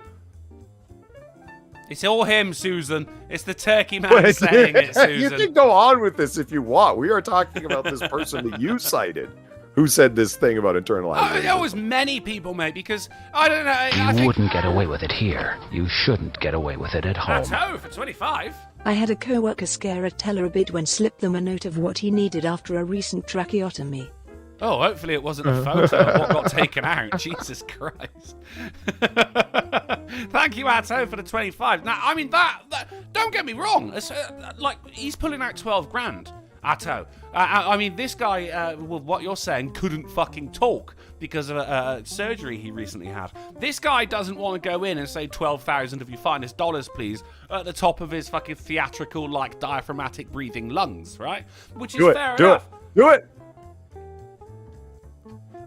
It's all him, Susan. It's the turkey man saying it, Susan. You can go on with this if you want. We are talking about this person that you cited who said this thing about internalizing. There was many people, mate, because, I don't know. You wouldn't get away with it here. You shouldn't get away with it at home. That's for 25. I had a co-worker scare a teller a bit when slipped them a note of what he needed after a recent tracheotomy. Oh, hopefully it wasn't a photo of what got taken out. Jesus Christ. Thank you, Atto, for the 25. Now, I mean, that don't get me wrong. It's, like, he's pulling out 12 grand, Atto. I mean, this guy, with what you're saying, couldn't fucking talk because of a surgery he recently had. This guy doesn't want to go in and say 12,000 of your finest dollars, please, at the top of his fucking theatrical, like, diaphragmatic breathing lungs, right? Which is fair enough. Do it!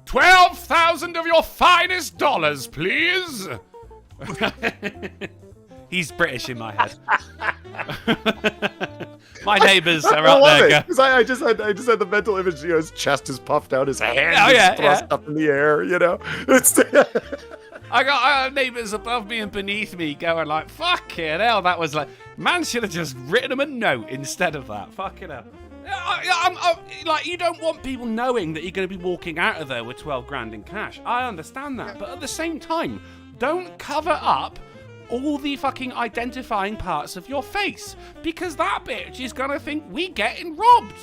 12,000 of your finest dollars, please. He's British in my head. My neighbours are up there. Because I just had the mental image. You know, his chest is puffed out, his hand is thrust up in the air. You know, it's. I got neighbours above me and beneath me going like, "Fucking hell!" That was like, man should have just written him a note instead of that. Fucking hell. Like, you don't want people knowing that you're going to be walking out of there with 12 grand in cash. I understand that. But at the same time, don't cover up all the fucking identifying parts of your face. Because that bitch is going to think we getting robbed.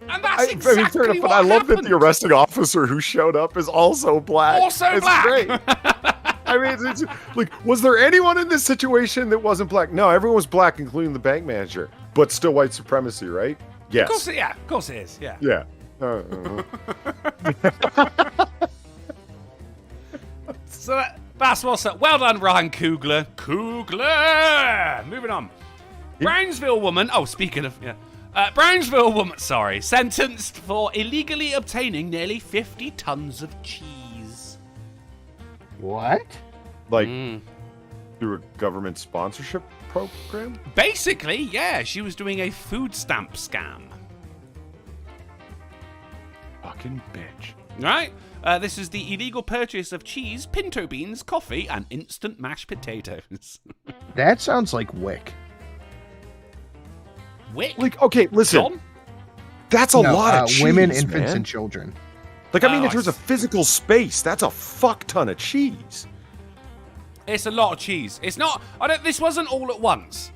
And that's exactly what but I love happened. that the arresting officer who showed up is also black. Also black. Great. I mean, it's, like, was there anyone in this situation that wasn't black? No, everyone was black, including the bank manager. But still white supremacy, right? Yes. Of course it is, yeah. Yeah. So that's what's up. Well done, Ryan Kugler. Moving on. Brownsville woman. Oh, speaking of, Brownsville woman, sentenced for illegally obtaining nearly 50 tons of cheese. What? Like, through a government sponsorship program? Basically, yeah. She was doing a food stamp scam. Fucking bitch. Right? This is the illegal purchase of cheese, pinto beans, coffee, and instant mashed potatoes. That sounds like Wick. Wick? Like, okay, listen. John? That's a lot of cheese, women, infants, man. and children. Like, I mean, in terms of physical space, that's a fuck ton of cheese. It's a lot of cheese. It's not. This wasn't all at once.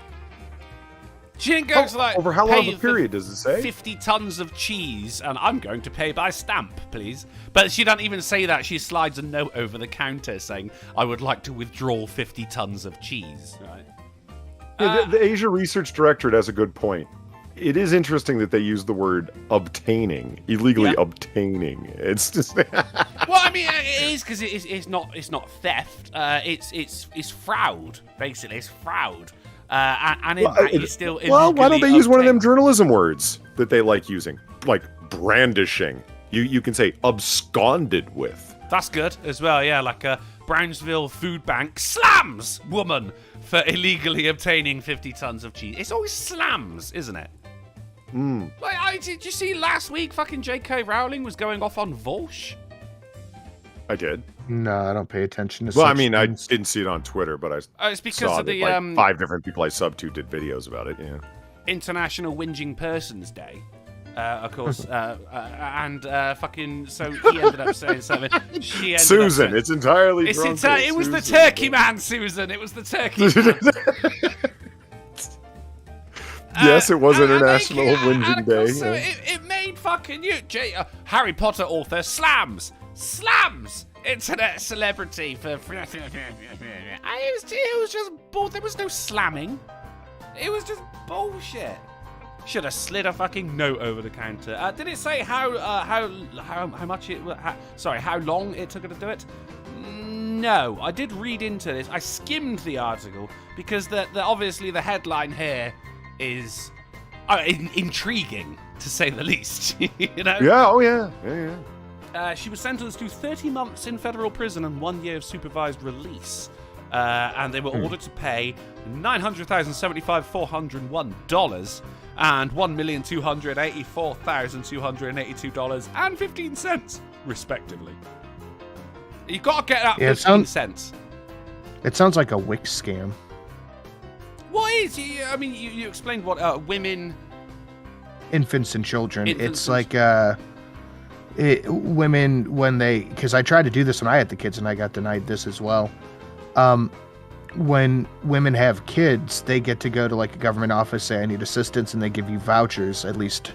She didn't go to like. Over how long of a period does it say? 50 tons of cheese, and I'm going to pay by stamp, please. But she doesn't even say that. She slides a note over the counter saying, "I would like to withdraw 50 tons of cheese." Right. Yeah, the Asia Research Directorate has a good point. It is interesting that they use the word obtaining, illegally obtaining. It's just. Well, I mean, it is because it's not theft. It's fraud. Basically, it's fraud. And in fact, it's still. Well, why don't they use one of them journalism words that they like using, like brandishing? You can say absconded with. That's good as well. Yeah, like a Brownsville food bank slams woman for illegally obtaining 50 tons of cheese. It's always slams, isn't it? Like, did you see last week fucking J.K. Rowling was going off on Volsh? I did. No, I don't pay attention to Well, I such mean, things. I didn't see it on Twitter, but I it's because saw of the that, like, 5 different people I sub to did videos about it, yeah. International Whinging Persons Day. Of course, and fucking, so he ended up saying something. She ended Susan, up saying, it's entirely Drunken, it was Susan. the turkey man, Susan. It was the turkey man. Yes, it was International Whinging Day. So it made fucking Harry Potter author slams internet celebrity for. It was just bull. There was no slamming. It was just bullshit. Should have slid a fucking note over the counter. Did it say how much it? How long it took her to do it? No, I did read into this. I skimmed the article because the obviously the headline here is intriguing to say the least. You know? Yeah. Oh yeah. She was sentenced to 30 months in federal prison and 1 year of supervised release. And they were ordered to pay $900,075,401 and $1,284,282.15, respectively. You've got to get that 15 cents. It sounds like a Wix scam. What is? I mean, you explained what women, infants and children. Infants it's like women when they, because I tried to do this when I had the kids and I got denied this as well. When women have kids, they get to go to like a government office, say I need assistance, and they give you vouchers, at least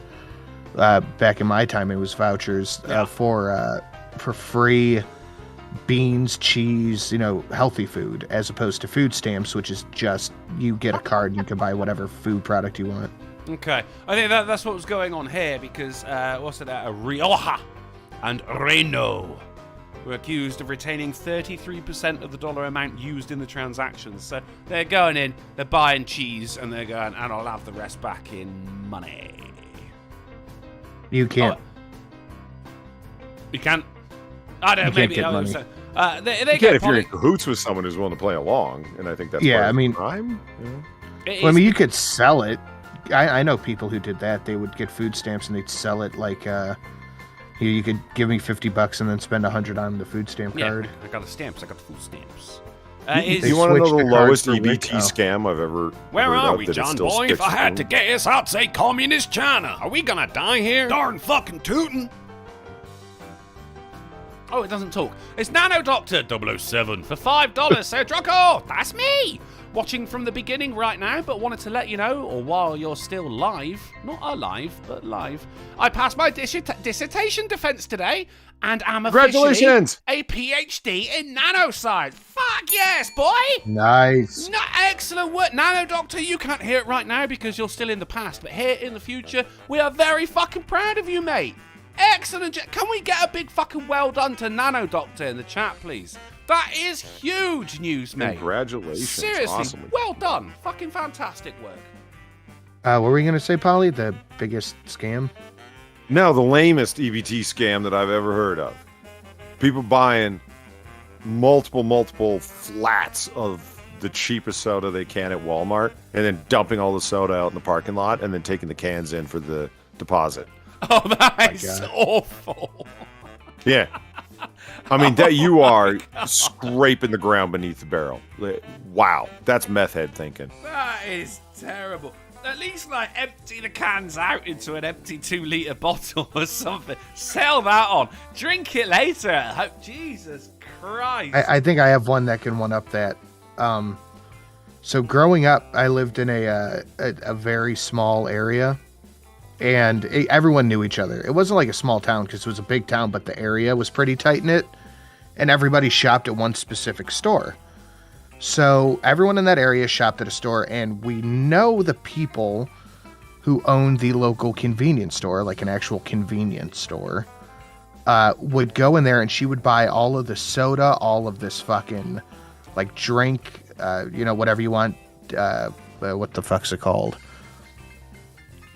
Back in my time, it was vouchers for free beans, cheese, healthy food, as opposed to food stamps, which is just you get a card and you can buy whatever food product you want. Okay, I think that's what was going on here because Rioja and Reno were accused of retaining 33% of the dollar amount used in the transactions. So they're going in, they're buying cheese, and they're going, and I'll have the rest back in money. You can't. You can't. I don't know. Maybe get money. They if you're in cahoots with someone who's willing to play along, and I think that's part of the crime. Well, you could sell it. I know people who did that. They would get food stamps and they'd sell it like, you could give me $50 and then spend $100 on the food stamp card. I got the stamps. I got the food stamps. You want to know the lowest EBT scam I've ever Where heard are of we, that it John still boy? If sticks I had to to guess, I'd say communist China. Are we gonna die here? Darn fucking tootin'. Oh, it doesn't talk. It's Nano Doctor 007 for $5, Sir Drunken. That's me. Watching from the beginning right now, but wanted to let you know, or while you're still live, not alive, but live, I passed my dissertation defense today, and am officially a PhD in nanoscience. Fuck yes, boy! Nice. Excellent work. Nano Doctor, you can't hear it right now because you're still in the past, but here in the future, we are very fucking proud of you, mate. Excellent. Can we get a big fucking well done to Nano Doctor in the chat, please? That is huge news, mate. Congratulations. Seriously, awesome. well done. Fucking fantastic work. What were you going to say, Polly? The biggest scam? No, the lamest EBT scam that I've ever heard of. People buying multiple flats of the cheapest soda they can at Walmart and then dumping all the soda out in the parking lot and then taking the cans in for the deposit. Oh, that is awful. Yeah. I mean, that you are scraping the ground beneath the barrel. Wow. That's meth head thinking. That is terrible. At least, empty the cans out into an empty 2-litre bottle or something. Sell that on. Drink it later. Jesus Christ. I think I have one that can one-up that. So growing up, I lived in a very small area. And everyone knew each other. It wasn't like a small town because it was a big town, but the area was pretty tight-knit. And everybody shopped at one specific store. So everyone in that area shopped at a store, and we know the people who owned the local convenience store, like an actual convenience store, would go in there and she would buy all of the soda, all of this fucking, drink, whatever you want. What the fuck's it called?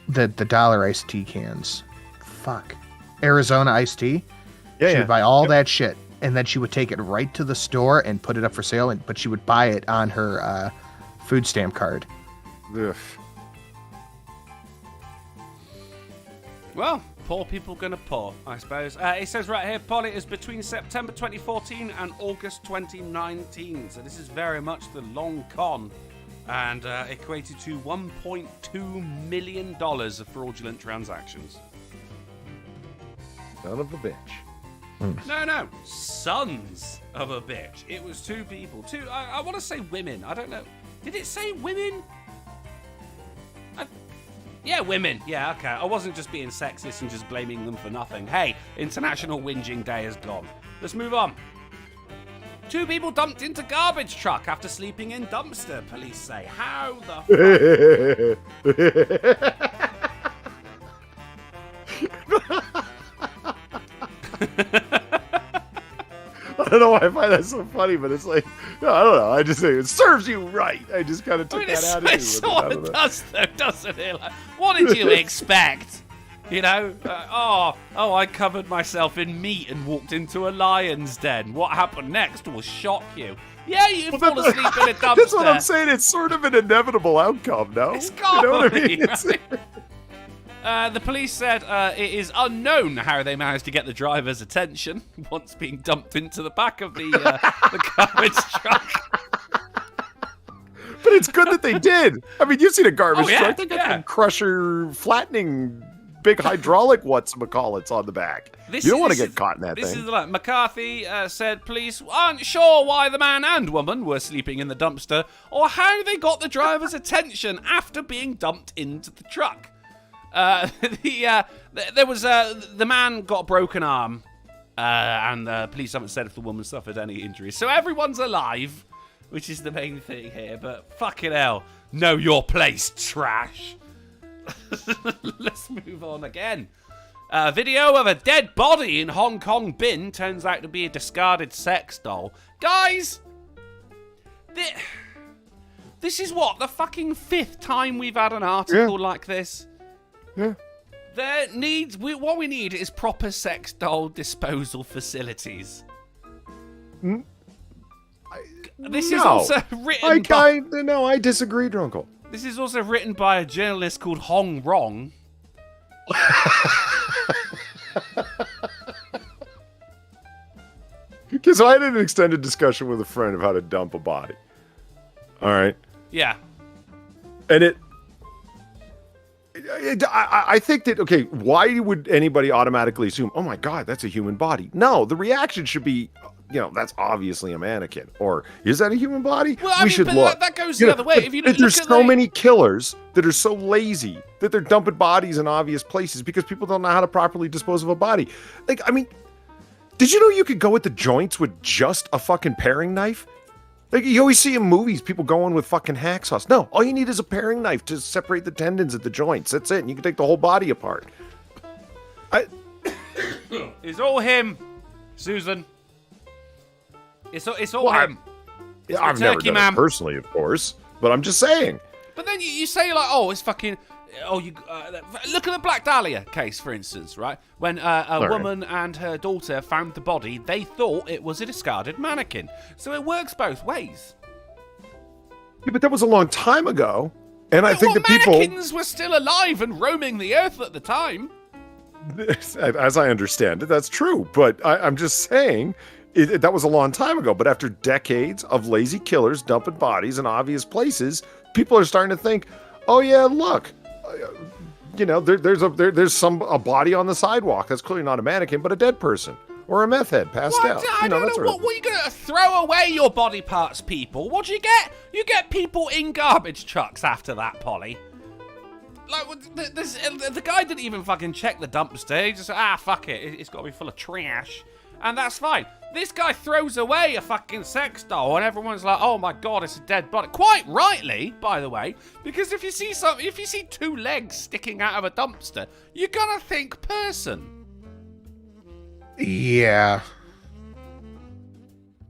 The dollar iced tea cans. Fuck. Arizona iced tea. She would buy all that shit. And then she would take it right to the store and put it up for sale. But she would buy it on her food stamp card. Ugh. Well, poor people gonna pour, I suppose. It says right here, Polly, is between September 2014 and August 2019. So this is very much the long con. And equated to $1.2 million of fraudulent transactions. Son of a bitch. No. Sons of a bitch. It was two people. I want to say women. I don't know. Did it say women? Yeah, women. Yeah, okay. I wasn't just being sexist and just blaming them for nothing. Hey, International Whinging Day is gone. Let's move on. 2 people dumped into garbage truck after sleeping in dumpster, police say. How the I don't know why I find that so funny, but it's like, I don't know. I just say it serves you right. I just kind of took that attitude. It sort of does, though, doesn't it? What did you expect? I covered myself in meat and walked into a lion's den. What happened next will shock you. Yeah, you fall asleep in a dumpster. That's what I'm saying. It's sort of an inevitable outcome, no? It's got you know what I mean? Right? The police said it is unknown how they managed to get the driver's attention once being dumped into the back of the garbage truck. But it's good that they did. I mean, you've seen a garbage truck. They got the crusher flattening big hydraulic whatchamacallits on the back. You don't want to get caught in that thing. This is like McCarthy said police aren't sure why the man and woman were sleeping in the dumpster or how they got the driver's attention after being dumped into the truck. There was the man got a broken arm, and the police haven't said if the woman suffered any injuries. So everyone's alive, which is the main thing here. But fucking hell, know your place, trash. Let's move on again. Video of a dead body in Hong Kong bin turns out to be a discarded sex doll. Guys, this is what, the fucking 5th time we've had an article like this? Yeah. What we need is proper sex doll disposal facilities. This is also written I disagree, Drunken. This is also written by a journalist called Hong Rong. Okay, so I had an extended discussion with a friend of how to dump a body. All right. Yeah. And I think that, okay, why would anybody automatically assume, oh my God, that's a human body? No, the reaction should be, that's obviously a mannequin. Or, is that a human body? Well, we should look. That goes the other way. If you there's so many killers that are so lazy that they're dumping bodies in obvious places because people don't know how to properly dispose of a body. Did you know you could go at the joints with just a fucking paring knife? Like, you always see in movies, people going with fucking hacksaws. No, all you need is a paring knife to separate the tendons at the joints. That's it. And you can take the whole body apart. It's all him, Susan. It's all him. I've never done it personally, of course. But I'm just saying. But then you say, like, oh, it's fucking... look at the Black Dahlia case, for instance, right? When a woman and her daughter found the body, they thought it was a discarded mannequin. So it works both ways. Yeah, but that was a long time ago. And I think that mannequins were still alive and roaming the earth at the time. As I understand it, that's true. But I'm just saying, that was a long time ago. But after decades of lazy killers dumping bodies in obvious places, people are starting to think, oh yeah, look. There's a body on the sidewalk that's clearly not a mannequin, but a dead person or a meth head passed out. I don't know. What are you going to throw away your body parts, people? What do you get? You get people in garbage trucks after that, Polly. Like, the guy didn't even fucking check the dumpster. He just said, fuck it. It's got to be full of trash. And that's fine. This guy throws away a fucking sex doll, and everyone's like, "Oh my God, it's a dead body." Quite rightly, by the way, because if you see 2 legs sticking out of a dumpster, you're gonna think person. Yeah.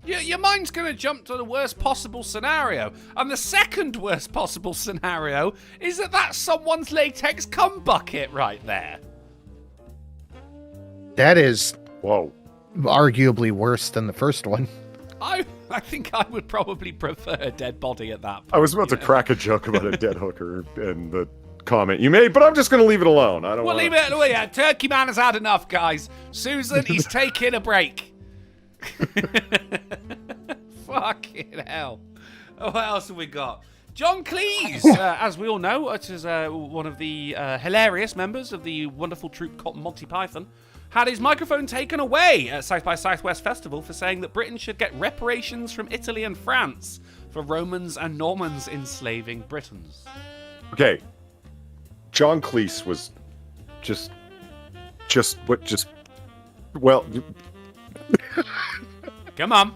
Your mind's gonna jump to the worst possible scenario, and the second worst possible scenario is that that's someone's latex cum bucket right there. That is. Whoa. Arguably worse than the first one. I think I would probably prefer a dead body at that point. I was about to crack a joke about a dead hooker and the comment you made, but I'm just going to leave it alone. Leave it. Well, yeah, Turkey Man has had enough, guys. Susan, he's taking a break. Fucking hell. What else have we got? John Cleese, as we all know, is one of the hilarious members of the wonderful troupe called Monty Python, had his microphone taken away at South by Southwest Festival for saying that Britain should get reparations from Italy and France for Romans and Normans enslaving Britons. Okay. John Cleese was well... Come on.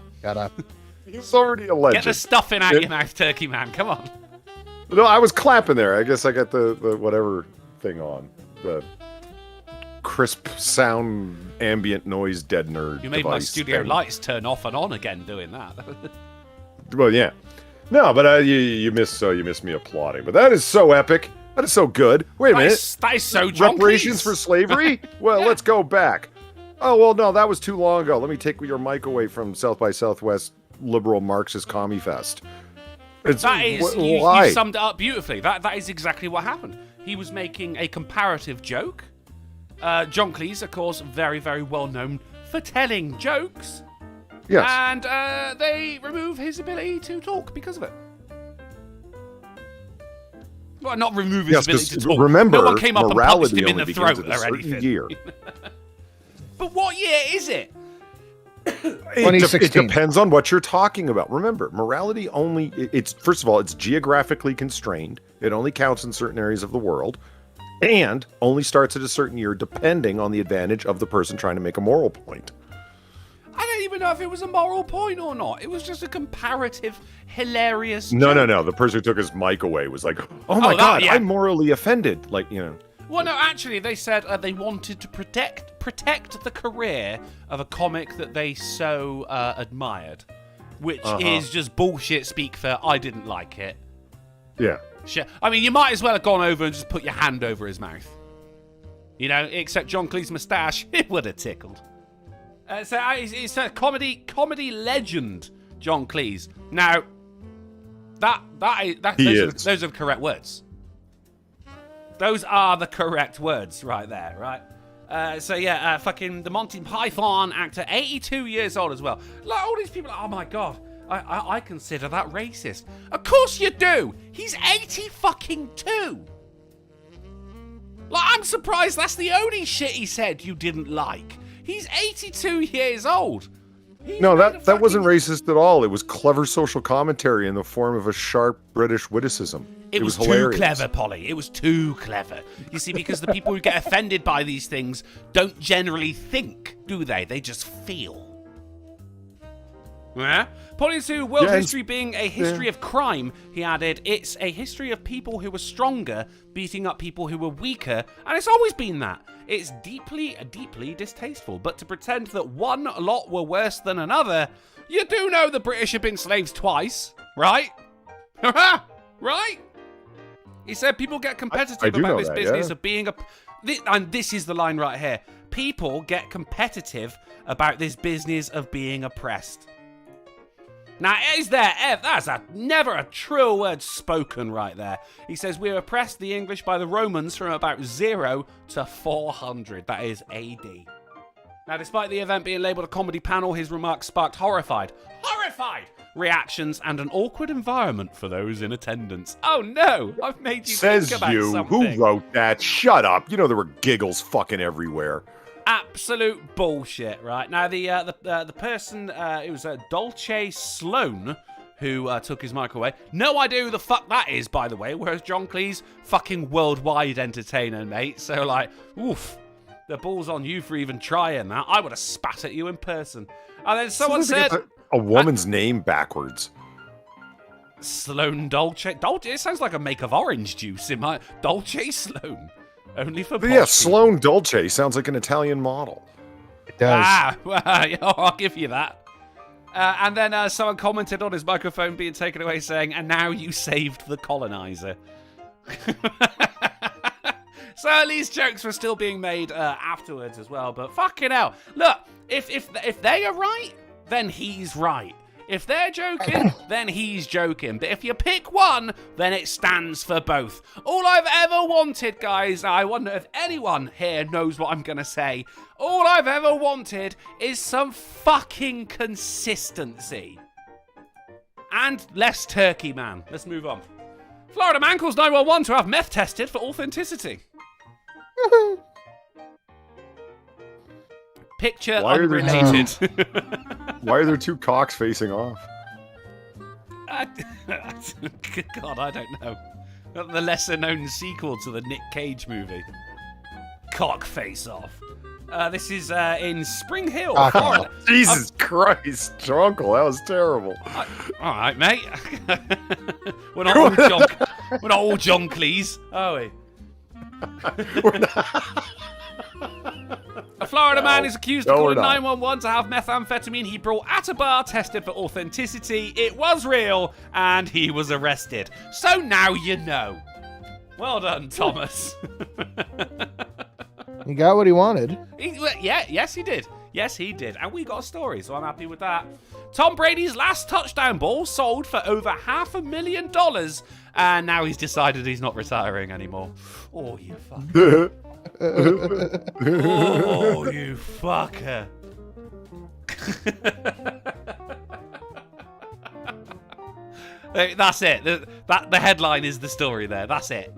He's already a legend. Get the stuffing out your mouth, Turkey Man. Come on. No, I was clapping there. I guess I got the whatever thing on. The crisp sound ambient noise deadener. You made my studio lights turn off and on again doing that. Well, yeah. No, but you missed me applauding. But that is so epic. That is so good. Wait a minute. That is so John Reparations Cleese. for slavery? Well, let's go back. Oh, well, no, that was too long ago. Let me take your mic away from South by Southwest liberal Marxist commie fest. You summed it up beautifully. That is exactly what happened. He was making a comparative joke. John Cleese, of course, very, very well known for telling jokes. Yes. And they remove his ability to talk because of it. Well, not remove his ability to talk. Remember, no one came up and punched him in the throat at or anything. Year. But what year is it? It depends on what you're talking about. Remember, morality only, first of all, it's geographically constrained. It only counts in certain areas of the world. And only starts at a certain year, depending on the advantage of the person trying to make a moral point. I don't even know if it was a moral point or not. It was just a comparative, hilarious No. joke. The person who took his mic away was like, oh my God, yeah. I'm morally offended. Like, you know. Well, no, actually, they said they wanted to protect the career of a comic that they so admired, which is just bullshit speak for I didn't like it. Yeah. Shit. I mean, you might as well have gone over and just put your hand over his mouth. You know, except John Cleese's moustache, it would have tickled. So it's a comedy legend, John Cleese. Now, those are the correct words. Those are the correct words right there, right? Fucking the Monty Python actor, 82 years old as well. Like, all these people, oh my God, I consider that racist. Of course you do! He's 80 fucking 2! Like, I'm surprised that's the only shit he said you didn't like. He's 82 years old. No, that wasn't racist at all. It was clever social commentary in the form of a sharp British witticism. It was too clever, Polly. It was too clever. You see, because the people who get offended by these things don't generally think, do they? They just feel. Yeah? Pointing to world history being a history of crime, he added, it's a history of people who were stronger beating up people who were weaker, and it's always been that. It's deeply, deeply distasteful. But to pretend that one lot were worse than another, you do know the British have been slaves twice, right? Right? He said people get competitive about this business of being a... And this is the line right here. People get competitive about this business of being oppressed. Now, that's never a true word spoken right there. He says, we oppressed the English by the Romans from about 0 to 400. That is AD. Now, despite the event being labelled a comedy panel, his remarks sparked horrified reactions and an awkward environment for those in attendance. Oh no, I've made you think about something. Who wrote that? Shut up. You know there were giggles fucking everywhere. Absolute bullshit, right? Now, the person, it was Dolce Sloan, who took his mic away. No idea who the fuck that is, by the way, whereas John Cleese, fucking worldwide entertainer, mate. So, like, oof, the ball's on you for even trying that. I would have spat at you in person. And then someone said... A woman's name backwards. Sloan Dolce. Dolce, it sounds like a make of orange juice in my... Dolce Sloan. Only for But yeah, Sloan Dolce sounds like an Italian model. It does. I'll give you that. And then someone commented on his microphone being taken away saying, and now you saved the colonizer. So at least jokes were still being made afterwards as well. But fucking hell. Look, if they are right, then he's right. If they're joking, then he's joking. But if you pick one, then it stands for both. All I've ever wanted, guys, I wonder if anyone here knows what I'm going to say. All I've ever wanted is some fucking consistency. And less turkey, man. Let's move on. Florida man calls 911 to have meth tested for authenticity. Picture unrelated. Why are there two cocks facing off? God, I don't know. The lesser-known sequel to the Nick Cage movie. Cock Face Off. This is in Spring Hill, Florida. Jesus Christ, Drunkle, that was terrible. All right, mate. We're not all John Cleese, are we? We're not. A Florida man is accused of calling 911 to have methamphetamine he brought at a bar tested for authenticity. It was real, and he was arrested. So now you know. Well done, Thomas. He got what he wanted. Yes, he did. Yes, he did. And we got a story, so I'm happy with that. Tom Brady's last touchdown ball sold for over $500,000, and now he's decided he's not retiring anymore. Oh, you fucker. Oh, you fucker. That's it. The headline is the story there. That's it.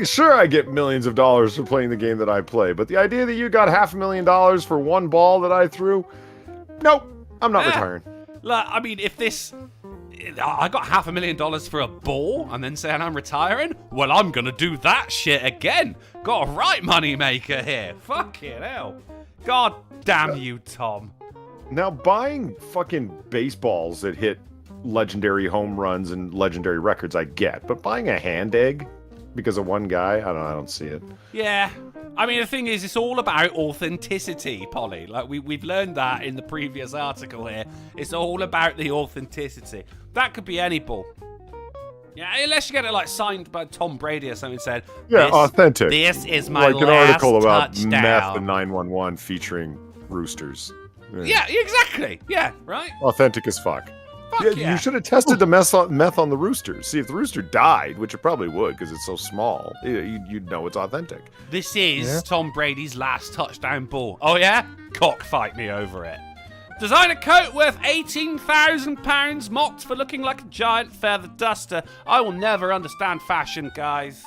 Sure, I get millions of dollars for playing the game that I play, but the idea that you got $500,000 for one ball that I threw, nope, I'm not retiring. Look, I mean, if this I got $500,000 for a ball and then saying I'm retiring? Well, I'm going to do that shit again. Got a right money maker here. Fucking hell. God damn you, Tom. Now, buying fucking baseballs that hit legendary home runs and legendary records, I get. But buying a hand egg because of one guy, I don't see it. Yeah. I mean, the thing is, it's all about authenticity, Polly. Like, we've learned that in the previous article here. It's all about the authenticity. That could be any ball. Yeah, unless you get it, like, signed by Tom Brady or something said, yeah, authentic. This is my like an last article about touchdown. meth and 911 featuring roosters. Yeah, exactly. Yeah, right? Authentic as fuck. Fuck yeah. You should have tested the meth on the rooster. See, if the rooster died, which it probably would because it's so small, you'd know it's authentic. This is Tom Brady's last touchdown ball. Oh, yeah? Cockfight me over it. Designer coat worth £18,000 mocked for looking like a giant feather duster. I will never understand fashion, guys.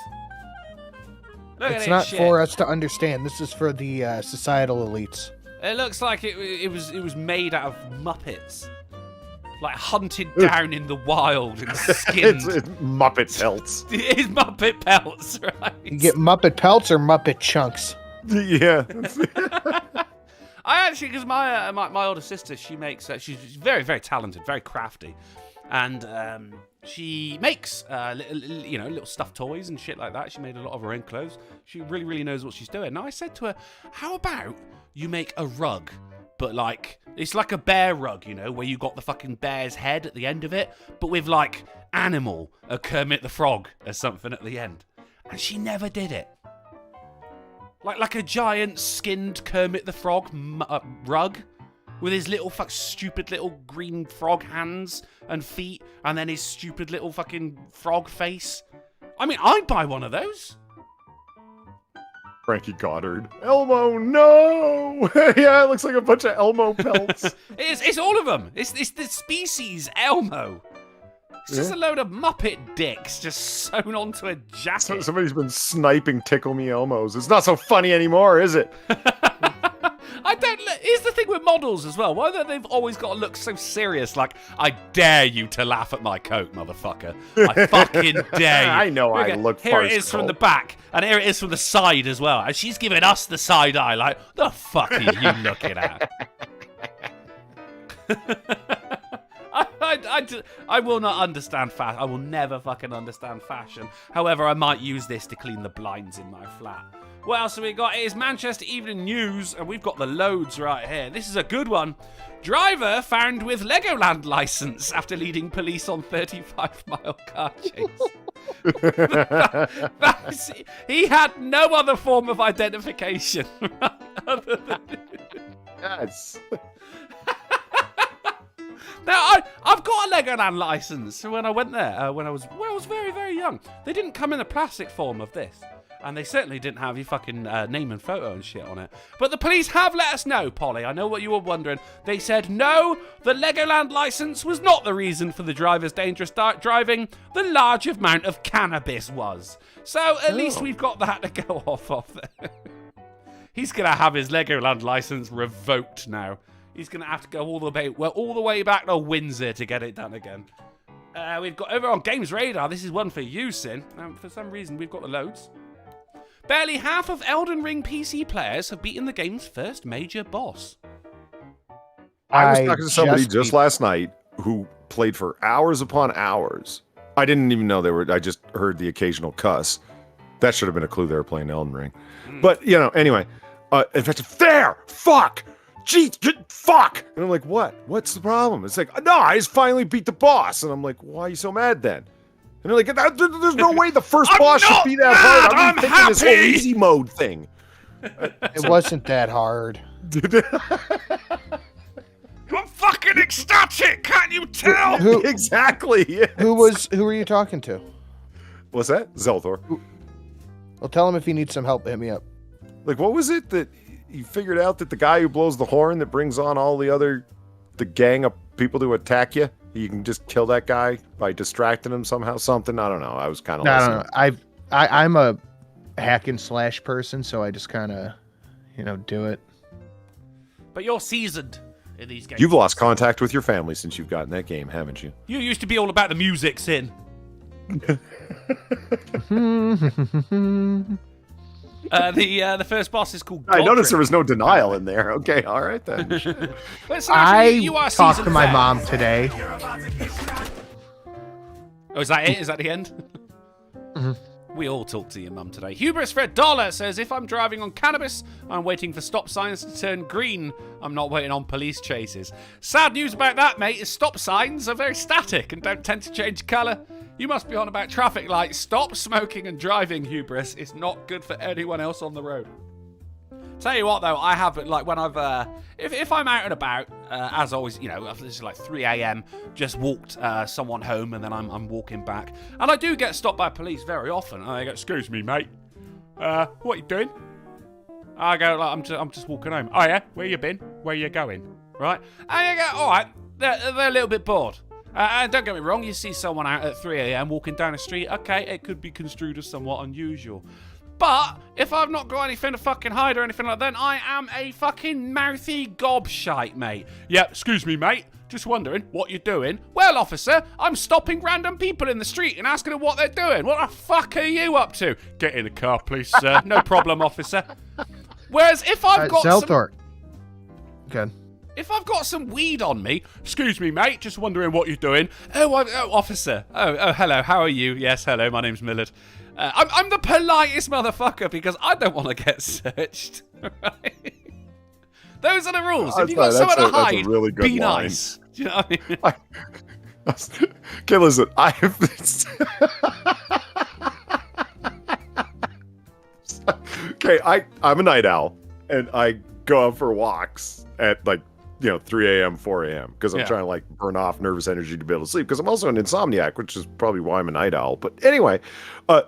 Look It's at not this shit. for us to understand. This is for the societal elites. It looks like it was made out of Muppets. Like hunted down in the wild and skinned. it's Muppet pelts. It is Muppet pelts, right? You get Muppet pelts or Muppet chunks. Yeah. I actually, because my older sister, she makes, she's very, very talented, very crafty. And she makes, little stuffed toys and shit like that. She made a lot of her own clothes. She really, really knows what she's doing. Now, I said to her, how about you make a rug? But, like, it's like a bear rug, where you got the fucking bear's head at the end of it, but with, like, animal, a Kermit the Frog or something at the end. And she never did it. Like a giant skinned Kermit the Frog rug with his little stupid little green frog hands and feet and then his stupid little fucking frog face. I mean, I'd buy one of those. Frankie Goddard. Elmo, no! Yeah, it looks like a bunch of Elmo pelts. It's all of them. It's the species Elmo. It's just a load of Muppet dicks just sewn onto a jacket. Somebody's been sniping Tickle Me Elmos. It's not so funny anymore, is it? Here's the thing with models as well. Why do they've always got to look so serious? Like, I dare you to laugh at my coat, motherfucker. I fucking dare you. I know I look Here it is from the back, and here it is from the side as well. And she's giving us the side eye, like, the fuck are you looking at? I will not understand fashion. I will never fucking understand fashion. However, I might use this to clean the blinds in my flat. What else have we got? It is Manchester Evening News, and we've got the loads right here. This is a good one. Driver found with Legoland license after leading police on 35-mile car chase. He had no other form of identification other than... Yes. Now, I've got a Legoland license when I went there, when I was very, very young. They didn't come in a plastic form of this. And they certainly didn't have your fucking name and photo and shit on it. But the police have let us know, Polly. I know what you were wondering. They said, no, the Legoland license was not the reason for the driver's dangerous driving. The large amount of cannabis was. So at least we've got that to go off of there. He's going to have his Legoland license revoked now. He's going to have to go all the way back to Windsor to get it done again. We've got over on Games Radar. This is one for you, Sin. For some reason, we've got the loads. Barely half of Elden Ring PC players have beaten the game's first major boss. I was talking to somebody just last night who played for hours upon hours. I didn't even know they were. I just heard the occasional cuss. That should have been a clue they were playing Elden Ring. But, anyway. In fact, fuck! Jeez, fuck! And I'm like, what? What's the problem? It's like, no, I just finally beat the boss. And I'm like, why are you so mad then? And they're like, there's no way the first boss should be that hard. I'm thinking this whole easy mode thing. It wasn't that hard. I'm fucking ecstatic, can't you tell? Exactly. Yes. Who were you talking to? What's that? Zelthor. Well, tell him if he needs some help, hit me up. Like, what was it that you figured out that the guy who blows the horn that brings on all the gang of people to attack you, you can just kill that guy by distracting him somehow, something? I don't know. I was kind of No. I'm a hack and slash person, so I just kind of, do it. But you're seasoned. in these games. You've lost contact with your family since you've gotten that game, haven't you? You used to be all about the music, Sin. The first boss is called Godric. I noticed there was no denial in there. Okay, all right then. Listen, I you are talked to seasoned my vet. mom today. Oh, is that it? Is that the end? We all talk to your mum today. Hubris for $1 says, if I'm driving on cannabis, I'm waiting for stop signs to turn green. I'm not waiting on police chases. Sad news about that, mate, is stop signs are very static and don't tend to change colour. You must be on about traffic lights. Stop smoking and driving, Hubris. It's not good for anyone else on the road. Tell you what, though, I have, like, when I've, if I'm out and about, as always, you know, this is like 3 a.m., just walked someone home and then I'm walking back. And I do get stopped by police very often. And they go, excuse me, mate, what you doing? I go, like, I'm just walking home. Oh, yeah? Where you been? Where you going? Right? And you go, all right, they're a little bit bored. And don't get me wrong, you see someone out at 3 a.m. walking down the street, okay, it could be construed as somewhat unusual. But if I've not got anything to fucking hide or anything like that, then I am a fucking mouthy gobshite, mate. Yep, excuse me, mate. Just wondering what you're doing. Well, officer, I'm stopping random people in the street and asking them what they're doing. What the fuck are you up to? Get in the car, please, sir. No problem, officer. Whereas if I've got Zelthor. Good. If I've got some weed on me, excuse me, mate, just wondering what you're doing. Oh, officer. Oh, hello, how are you? Yes, hello, my name's Millard. I'm the politest motherfucker because I don't want to get searched. Right? Those are the rules. If you've got somewhere to hide, really good be line. nice. Do you know what I mean? Okay, listen, I have Okay, I'm a night owl, and I go out for walks at, like, 3 a.m., 4 a.m. because I'm trying to, like, burn off nervous energy to be able to sleep because I'm also an insomniac, which is probably why I'm a night owl. But anyway,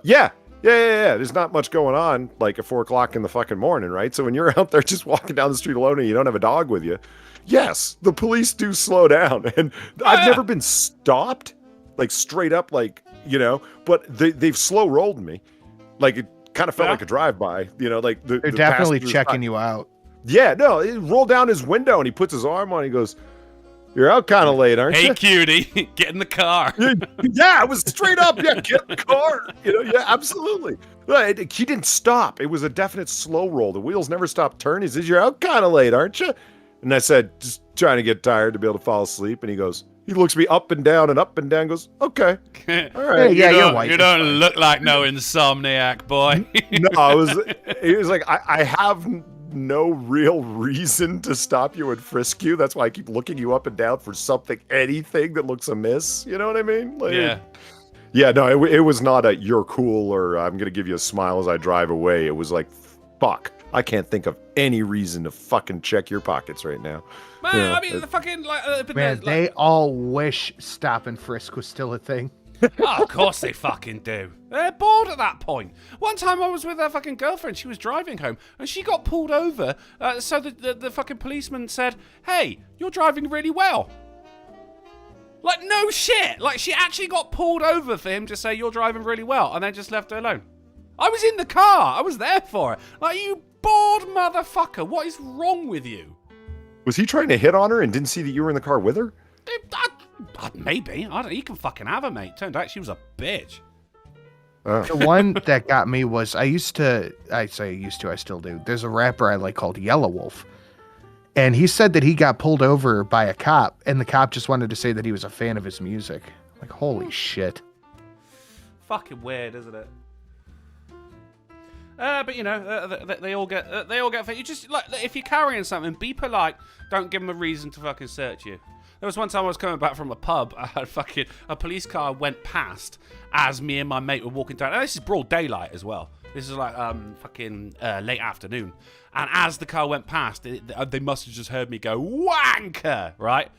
yeah. There's not much going on, like, at 4 o'clock in the fucking morning, right? So when you're out there just walking down the street alone and you don't have a dog with you, yes, the police do slow down. And I've never been stopped, like, straight up, like, but they've slow rolled me. Like, it kind of felt like a drive-by, like they're definitely checking you out. Yeah, no, he rolled down his window and he puts his arm on. He goes, "You're out kind of late, aren't you?" Hey, cutie, get in the car. Yeah, it was straight up. Yeah, get in the car. Yeah, absolutely. Right, he didn't stop. It was a definite slow roll. The wheels never stopped turning. He says, "You're out kind of late, aren't you?" And I said, "Just trying to get tired to be able to fall aslep." And he goes, he looks me up and down, goes, "Okay, all right." Yeah, you're white. You don't look like no insomniac, boy. No, it was like I have no real reason to stop you and frisk you. That's why I keep looking you up and down for anything that looks amiss. You know what I mean? Like, yeah. No, it was not a "you're cool" or "I'm gonna give you a smile as I drive away." It was like, fuck, I can't think of any reason to fucking check your pockets right now. Man, I mean, the fucking They all wish stop and frisk was still a thing. Oh, of course they fucking do. They're bored at that point. One time I was with her fucking girlfriend. She was driving home and she got pulled over. So the fucking policeman said, "Hey, you're driving really well." Like, no shit. Like, she actually got pulled over for him to say, "You're driving really well," and then just left her alone. I was in the car. I was there for it. Like, you bored motherfucker. What is wrong with you? Was he trying to hit on her and didn't see that you were in the car with her? Maybe. I don't. You can fucking have her, mate. Turned out she was a bitch. The one that got me was I still do. There's a rapper I like called Yellow Wolf. And he said that he got pulled over by a cop and the cop just wanted to say that he was a fan of his music. Like, holy shit. Fucking weird, isn't it? But they all get. You just, like, if you're carrying something, be polite. Don't give them a reason to fucking search you. There was one time I was coming back from a pub. A police car went past as me and my mate were walking down. And this is broad daylight as well. This is like late afternoon. And as the car went past, they must have just heard me go, "Wanker!" Right?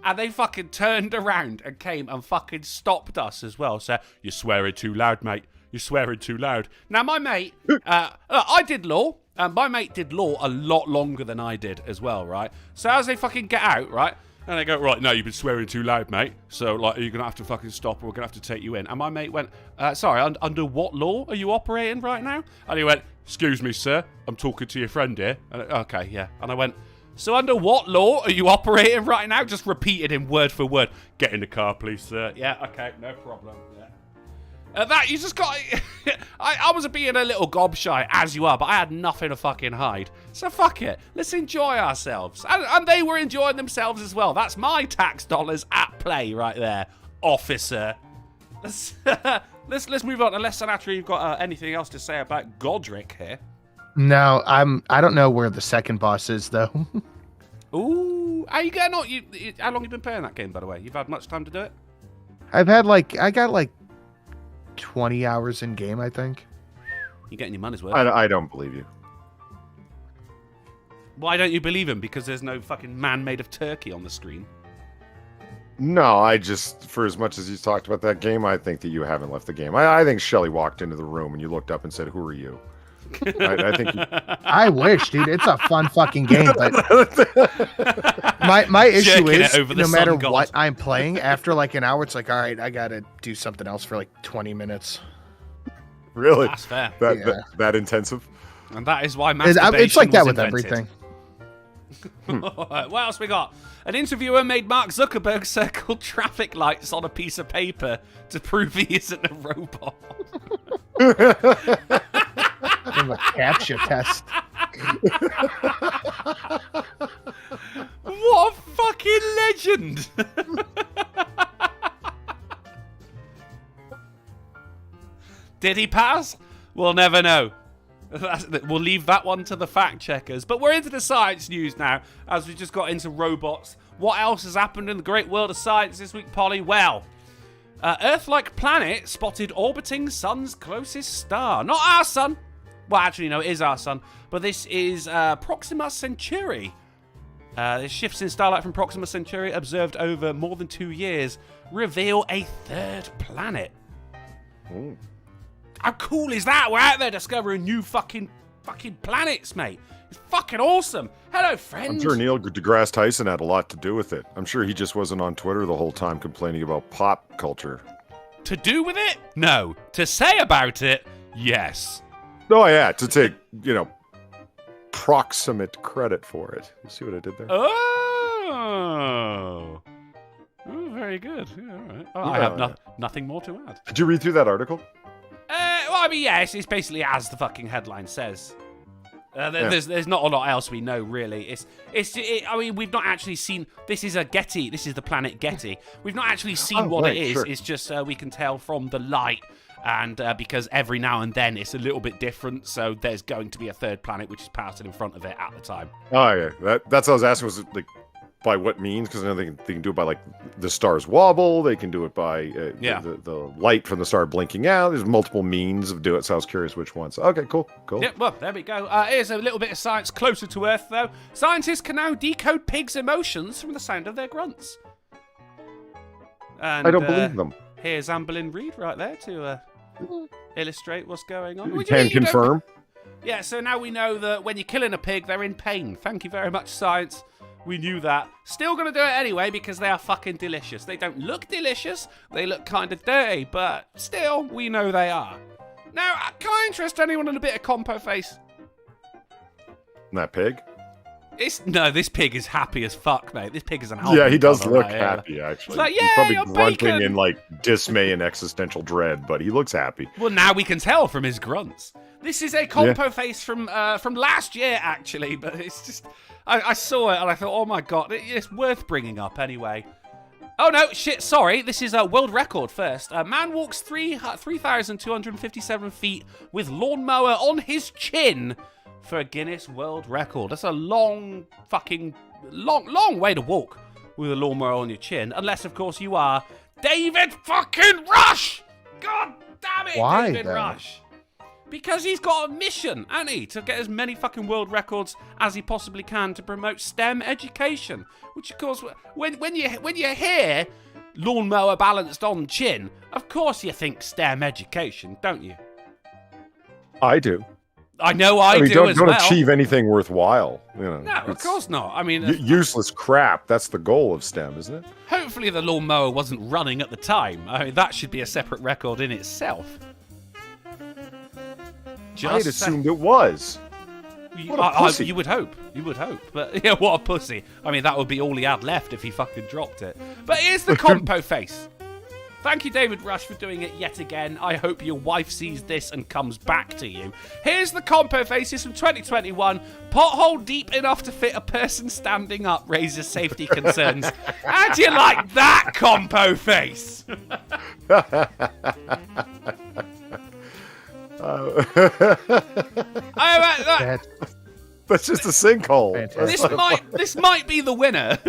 And they fucking turned around and came and fucking stopped us as well. So, "You're swearing too loud, mate. You're swearing too loud." Now, my mate, I did law. My mate did law a lot longer than I did as well, right? So as they fucking get out, right? And they go, "Right, no, you've been swearing too loud, mate. So, like, you're going to have to fucking stop or we're going to have to take you in." And my mate went, "Sorry, under what law are you operating right now?" And he went, "Excuse me, sir. I'm talking to your friend here." And, "Okay, yeah." And I went, So under what law are you operating right now? Just repeat it in word for word. Get in the car, please, sir. Yeah, okay, no problem. Yeah. That, you just got... I was being a little gobshy, as you are, but I had nothing to fucking hide. So fuck it. Let's enjoy ourselves. And they were enjoying themselves as well. That's my tax dollars at play right there, officer. Let's move on. Unless, Sinatra, you've got anything else to say about Godric here. No, I don't know where the second boss is though. Ooh, how you getting on? How long have you been playing that game, by the way? You've had much time to do it? I got 20 hours in game, I think. You're getting your money's worth. I don't believe you. Why don't you believe him? Because there's no fucking man made of turkey on the screen. No, I just, for as much as you talked about that game, I think that you haven't left the game. I think Shelly walked into the room and you looked up and said, "Who are you?" I think I wish, dude. It's a fun fucking game, but my issue is no matter what I'm playing, after like an hour, it's like, all right, I gotta do something else for like 20 minutes. Really? That's fair. That intensive? And that is why masturbation it's like that with invented. everything. What else we got? An interviewer made Mark Zuckerberg circle traffic lights on a piece of paper to prove he isn't a robot. In a captcha test. What a fucking legend! Did he pass? We'll never know. We'll leave that one to the fact checkers. But we're into the science news now, as we just got into robots. What else has happened in the great world of science this week, Polly? Well, Earth-like planet spotted orbiting sun's closest star. Not our sun. Well, actually, no, it is our sun. But this is Proxima Centauri. The shifts in starlight from Proxima Centauri observed over more than 2 years reveal a third planet. Ooh. How cool is that? We're out there discovering new fucking planets, mate. It's fucking awesome. Hello, friend. I'm sure Neil deGrasse Tyson had a lot to do with it. I'm sure he just wasn't on Twitter the whole time complaining about pop culture. To do with it? No. To say about it? Yes. Oh, yeah, to take, proximate credit for it. You see what I did there? Oh, very good. Yeah, all right. Oh, I have nothing more to add. Did you read through that article? Well, I mean, yes, it's basically as the fucking headline says. There's not a lot else we know, really. I mean, we've not actually seen. This is a Getty. This is the planet Getty. We've not actually seen what it is. Sure. It's just we can tell from the light, and because every now and then it's a little bit different. So there's going to be a third planet which is passing in front of it at the time. Oh yeah, that's what I was asking. Was like by what means? Because I know they can do it by like the stars wobble. They can do it by the light from the star blinking out. There's multiple means of doing it. So I was curious which ones. Okay, cool. Yeah, well, there we go. Here's a little bit of science closer to Earth, though. Scientists can now decode pigs' emotions from the sound of their grunts. And, I don't believe them. Here's Amberlynn Reid right there to illustrate what's going on. You can confirm. Yeah, so now we know that when you're killing a pig, they're in pain. Thank you very much, science. We knew that. Still going to do it anyway because they are fucking delicious. They don't look delicious. They look kind of dirty, but still, we know they are. Now, can I interest anyone in a bit of compo face? That pig? No, this pig is happy as fuck, mate. This pig is an alpha. Yeah, he does look happy, actually. It's like, he's probably grunting bacon. in like dismay and existential dread, but he looks happy. Well, now we can tell from his grunts. This is a compo face from last year, actually, but it's just... I saw it and I thought, oh my god, it's worth bringing up anyway. Oh no, shit, sorry, this is a world record first. A man walks 3,257 feet with lawnmower on his chin for a Guinness World Record. That's a long way to walk with a lawnmower on your chin, unless of course you are David fucking Rush! God damn it, Why, David Rush! Because he's got a mission, hasn't he? To get as many fucking world records as he possibly can to promote STEM education. Which, of course, when you hear lawnmower balanced on chin, of course you think STEM education, don't you? I do. I know I do don't as well. achieve anything worthwhile. No, of course not. I mean, useless crap. That's the goal of STEM, isn't it? Hopefully the lawnmower wasn't running at the time. I mean, that should be a separate record in itself. I'd assumed it was. What a pussy. You would hope. You would hope. But yeah, what a pussy. I mean, that would be all he had left if he fucking dropped it. But here's the compo face. Thank you, David Rush, for doing it yet again. I hope your wife sees this and comes back to you. Here's the compo faces from 2021. Pothole deep enough to fit a person standing up raises safety concerns. How do you like that compo face? That's just a sinkhole. This might be the winner.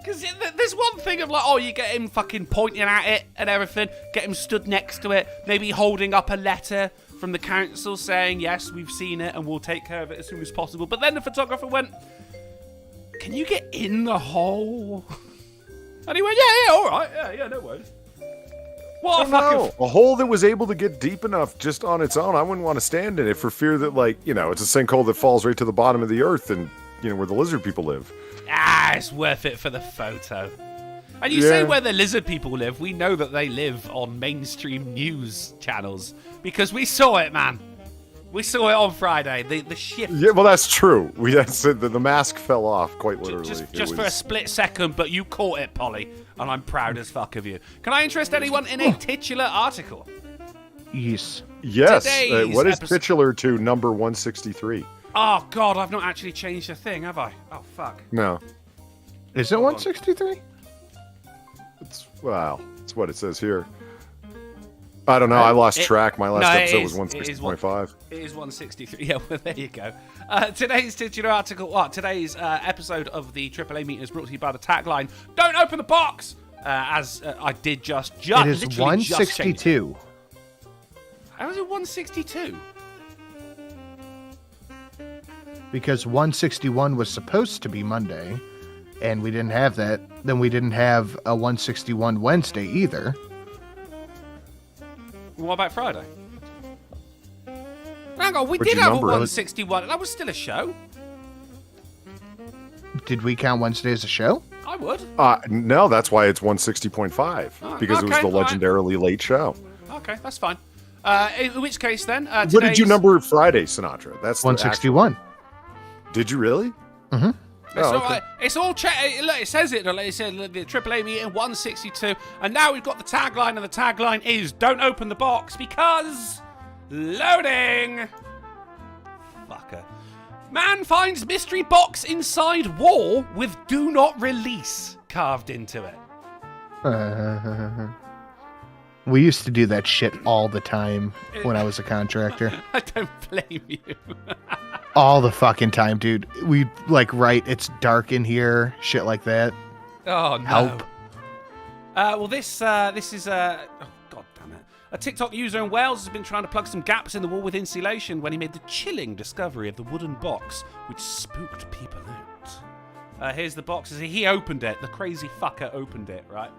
Because there's one thing of like, oh, you get him fucking pointing at it and everything, get him stood next to it, maybe holding up a letter from the council saying, yes, we've seen it and we'll take care of it as soon as possible. But then the photographer went, can you get in the hole? And he went, yeah, all right, yeah, no worries. What a fucking... A hole that was able to get deep enough just on its own, I wouldn't want to stand in it for fear that, like, you know, it's a sinkhole that falls right to the bottom of the earth and, you know, where the lizard people live. It's worth it for the photo. And you say where the lizard people live, we know that they live on mainstream news channels. Because we saw it, man. We saw it on Friday. The shift. Yeah, well, that's true. The mask fell off, quite literally. Just for a split second, but you caught it, Polly. And I'm proud as fuck of you. Can I interest anyone in a titular article? Yes. Yes. What is titular to number 163? Oh, God, I've not actually changed a thing, have I? Oh, fuck. No. Is it 163? It's what it says here. I don't know. I lost track. My last episode was 160.5. It is 163. Yeah, well, there you go. Today's titular article, today's episode of the AAA meeting is brought to you by the tagline, "Don't open the box!" As I did just it is 162. How is it 162? Because 161 was supposed to be Monday, and we didn't have that. Then we didn't have a 161 Wednesday either. What about Friday? Hang on, we did have a 161. That was still a show. Did we count Wednesday as a show? I would. No, that's why it's 160.5. Because it was the legendarily late show. Okay, that's fine. In which case then... what did you number Friday, Sinatra? That's 161. Did you really? Mm-hmm. It's all it says it. It said the AAA meeting 162, and now we've got the tagline, and the tagline is "Don't open the box because loading." Fucker. Man finds mystery box inside wall with "Do not release" carved into it. We used to do that shit all the time when I was a contractor. I don't blame you. All the fucking time, dude. We write, "It's dark in here," shit like that. Oh, no. Help. Well, this is oh, God damn it. A TikTok user in Wales has been trying to plug some gaps in the wall with insulation when he made the chilling discovery of the wooden box, which spooked people out. Here's the box. He opened it. The crazy fucker opened it, right?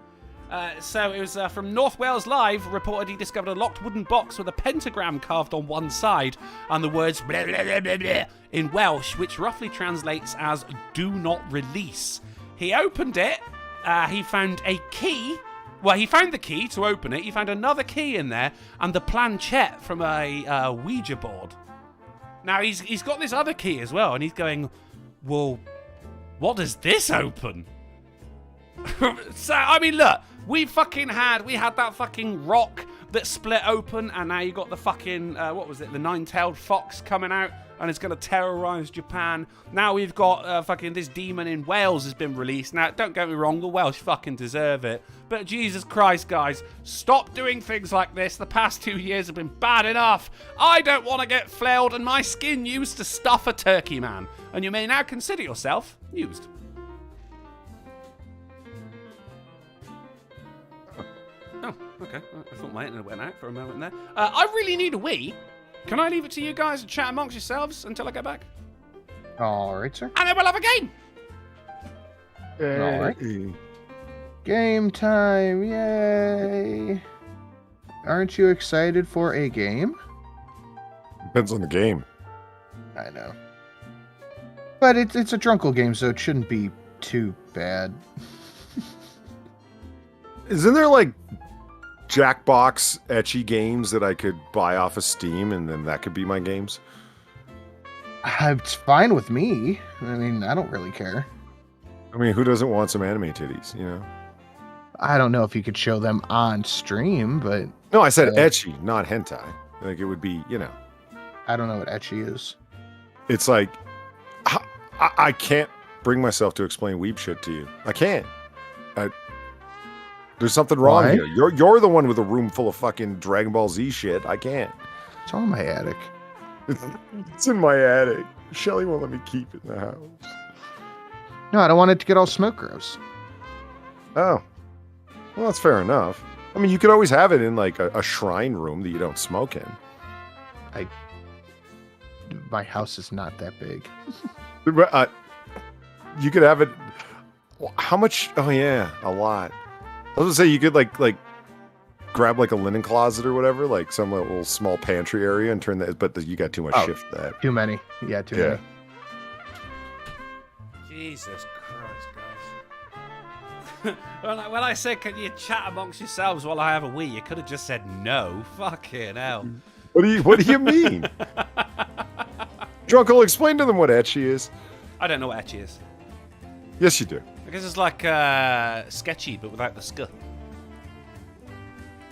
So it was from North Wales Live, reported he discovered a locked wooden box with a pentagram carved on one side and the words blah, blah, blah, blah, blah, in Welsh, which roughly translates as "do not release." He opened it, he found a key. Well, he found the key to open it, he found another key in there, and the planchette from a Ouija board. Now, he's got this other key as well, and he's going, well, what does this open? So, I mean, look, we had that fucking rock that split open, and now you got the fucking, the nine-tailed fox coming out, and it's going to terrorize Japan. Now we've got fucking this demon in Wales has been released. Now, don't get me wrong, the Welsh fucking deserve it. But Jesus Christ, guys, stop doing things like this. The past 2 years have been bad enough. I don't want to get flailed and my skin used to stuff a turkey, man. And you may now consider yourself used. Oh, okay. I thought my internet went out for a moment there. I really need a wee. Can I leave it to you guys to chat amongst yourselves until I get back? All right, sir. And then we'll have a game. All right. Game time, yay. Aren't you excited for a game? Depends on the game. I know. But it's a Drunken game, so it shouldn't be too bad. Isn't there Jackbox etchy games that I could buy off of Steam, and then that could be my games? It's fine with me. I mean, I don't really care. I mean, who doesn't want some anime titties, you know? I don't know if you could show them on stream, but... No, I said ecchi, not hentai. Like, it would be, you know... I don't know what ecchi is. It's like... I can't bring myself to explain weeb shit to you. I can't. There's something wrong here. You're the one with a room full of fucking Dragon Ball Z shit. I can't. It's all in my attic. It's in my attic. Shelly won't let me keep it in the house. No, I don't want it to get all smoke gross. Oh. Well, that's fair enough. I mean, you could always have it in, like, a shrine room that you don't smoke in. My house is not that big. You could have it... How much? Oh, yeah. A lot. I was gonna say, you could, like grab, like, a linen closet or whatever, like some little small pantry area and turn that... But you got too much shit for that. Too many. Yeah, too many. Jesus Christ, guys. when I said, can you chat amongst yourselves while I have a wee, you could have just said no. Fucking hell. What do you mean? Drunken, explain to them what ecchi is. I don't know what ecchi is. Yes, you do. I guess it's like sketchy, but without the sk.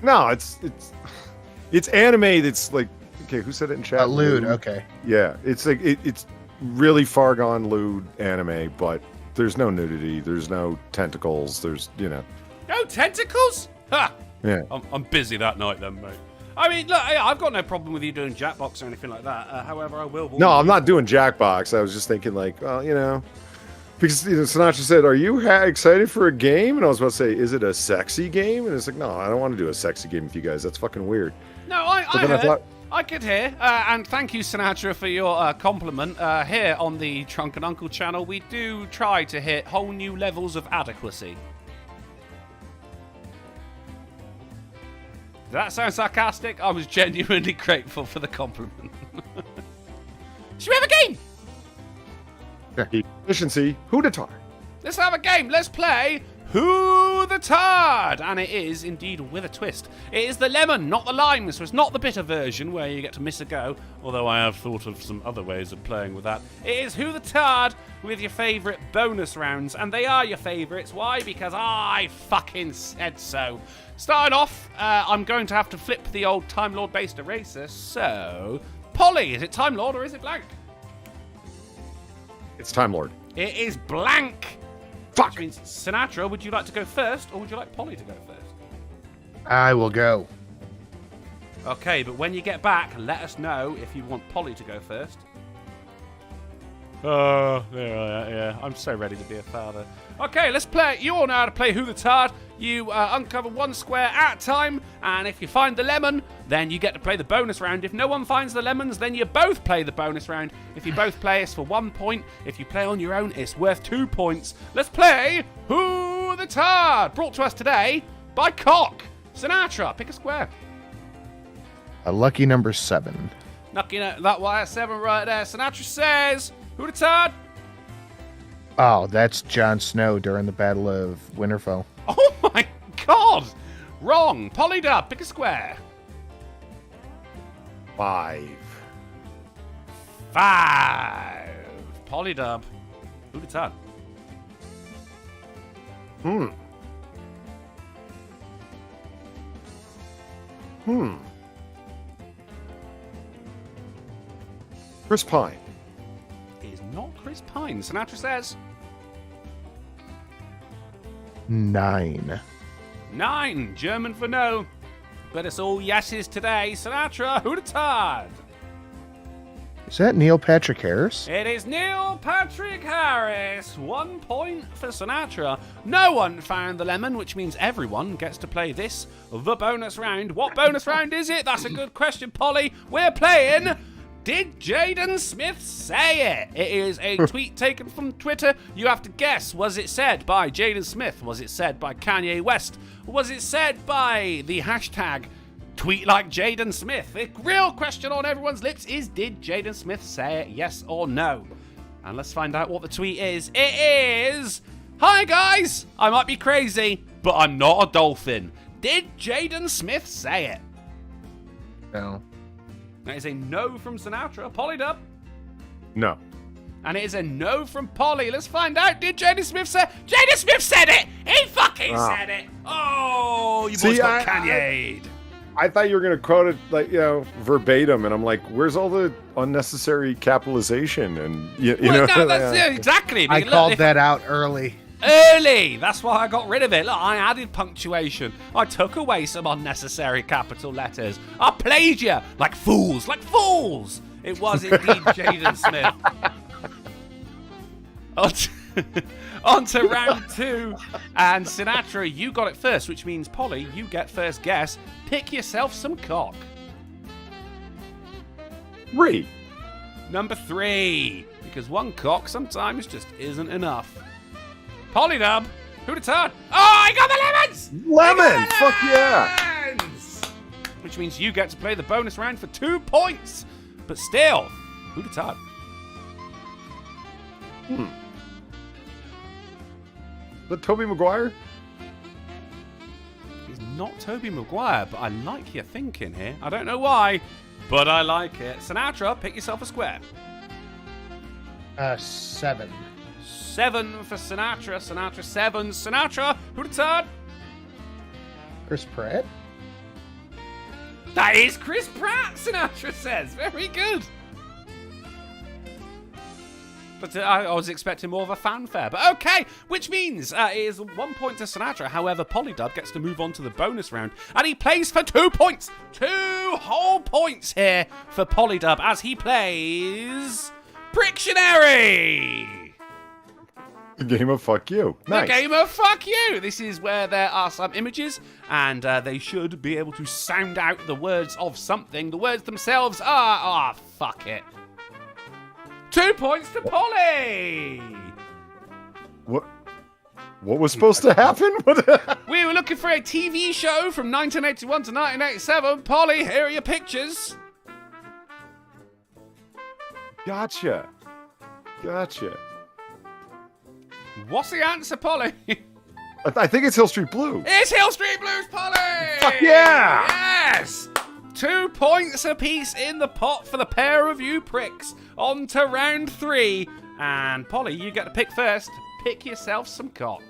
No, it's anime that's like... Okay, who said it in chat? Lewd, okay. Yeah, it's like it's really far gone lewd anime, but there's no nudity, there's no tentacles, there's, you know... No tentacles? Ha! Yeah. I'm busy that night then, mate. I mean, look, I've got no problem with you doing Jackbox or anything like that. However, I will... No, I'm not doing Jackbox. I was just thinking, like, well, you know... Because Sinatra said, are you excited for a game? And I was about to say, is it a sexy game? And it's like, no, I don't want to do a sexy game with you guys. That's fucking weird. No, I could hear. And thank you, Sinatra, for your compliment. Here on the Drunken Uncle channel, we do try to hit whole new levels of adequacy. Did that sound sarcastic? I was genuinely grateful for the compliment. Should we have a game? Efficiency. Who the tar? Let's have a game. Let's play Who the Tard? And it is indeed with a twist. It is the lemon, not the lime. So it's not the bitter version where you get to miss a go. Although I have thought of some other ways of playing with that. It is Who the Tard with your favourite bonus rounds. And they are your favourites. Why? Because I fucking said so. Starting off, I'm going to have to flip the old Time Lord based eraser. So, Polly, is it Time Lord or is it blank? It's Time Lord. It is blank. Fuck. Which means, Sinatra, would you like to go first, or would you like Polly to go first? I will go. Okay, but when you get back, let us know if you want Polly to go first. Yeah. I'm so ready to be a father. Okay, let's play. You all know how to play Who the Tard. You uncover one square at a time, and if you find the lemon, then you get to play the bonus round. If no one finds the lemons, then you both play the bonus round. If you both play, it's for 1 point. If you play on your own, it's worth 2 points. Let's play Who the Tard, brought to us today by Cock. Sinatra, pick a square. A lucky number 7. Knocking at that wire 7 right there. Sinatra says, Who the Tard? Oh, that's Jon Snow during the Battle of Winterfell. Oh my god! Wrong. Polydub, pick a square. 5. 5. Polydub. Who the Tard? Chris Pine. It is not Chris Pine. Sinatra says 9. 9. German for no. But it's all yeses today. Sinatra, who the Tard? Is that Neil Patrick Harris? It is Neil Patrick Harris. 1 point for Sinatra. No one found the lemon, which means everyone gets to play this, the bonus round. What bonus round is it? That's a good question, Polly. We're playing Did Jaden Smith Say It? It is a tweet taken from Twitter. You have to guess. Was it said by Jaden Smith? Was it said by Kanye West? Was it said by the hashtag Tweet Like Jaden Smith? The real question on everyone's lips is, did Jaden Smith say it, yes or no? And let's find out what the tweet is. It is, hi guys, I might be crazy, but I'm not a dolphin. Did Jaden Smith say it? No. That is a no from Sinatra. Polydub? No. And it is a no from Polly. Let's find out. Did Jaden Smith say? Jaden Smith said it. He fucking said it. Oh, you boys got Kanye'd. I thought you were going to quote it like, verbatim. And I'm like, where's all the unnecessary capitalization? And you know, no, that's exactly. I called that out early. That's why I got rid of it. Look, I added punctuation. I took away some unnecessary capital letters. I played you like fools. It was indeed Jaden Smith. On to round 2. And Sinatra, you got it first, which means, Polly, you get first guess. Pick yourself some cock. 3. Number 3. Because one cock sometimes just isn't enough. Polydub, who'd have thought? Oh, I got the lemons! Lemon! Fuck yeah! Which means you get to play the bonus round for 2 points. But still, who'd have thought? The Tobey Maguire? He's not Tobey Maguire, but I like your thinking here. I don't know why, but I like it. Sinatra, pick yourself a square. 7. 7 for Sinatra. Sinatra 7. Sinatra, who'd have thought? Chris Pratt? That is Chris Pratt, Sinatra says. Very good. But I was expecting more of a fanfare. But okay, which means it is 1 point to Sinatra. However, Polydub gets to move on to the bonus round. And he plays for 2 points. 2 whole points here for Polydub as he plays Prictionary. The game of fuck you. Nice. The game of fuck you. This is where there are some images, and they should be able to sound out the words of something. The words themselves are, fuck it. 2 points to Polly. What was supposed to happen? We were looking for a TV show from 1981 to 1987. Polly, here are your pictures. Gotcha. What's the answer, Polly? I think it's Hill Street Blues. It's Hill Street Blues, Polly! Fuck yeah! Yes! 2 points apiece in the pot for the pair of you pricks. On to round 3. And Polly, you get to pick first. Pick yourself some cock.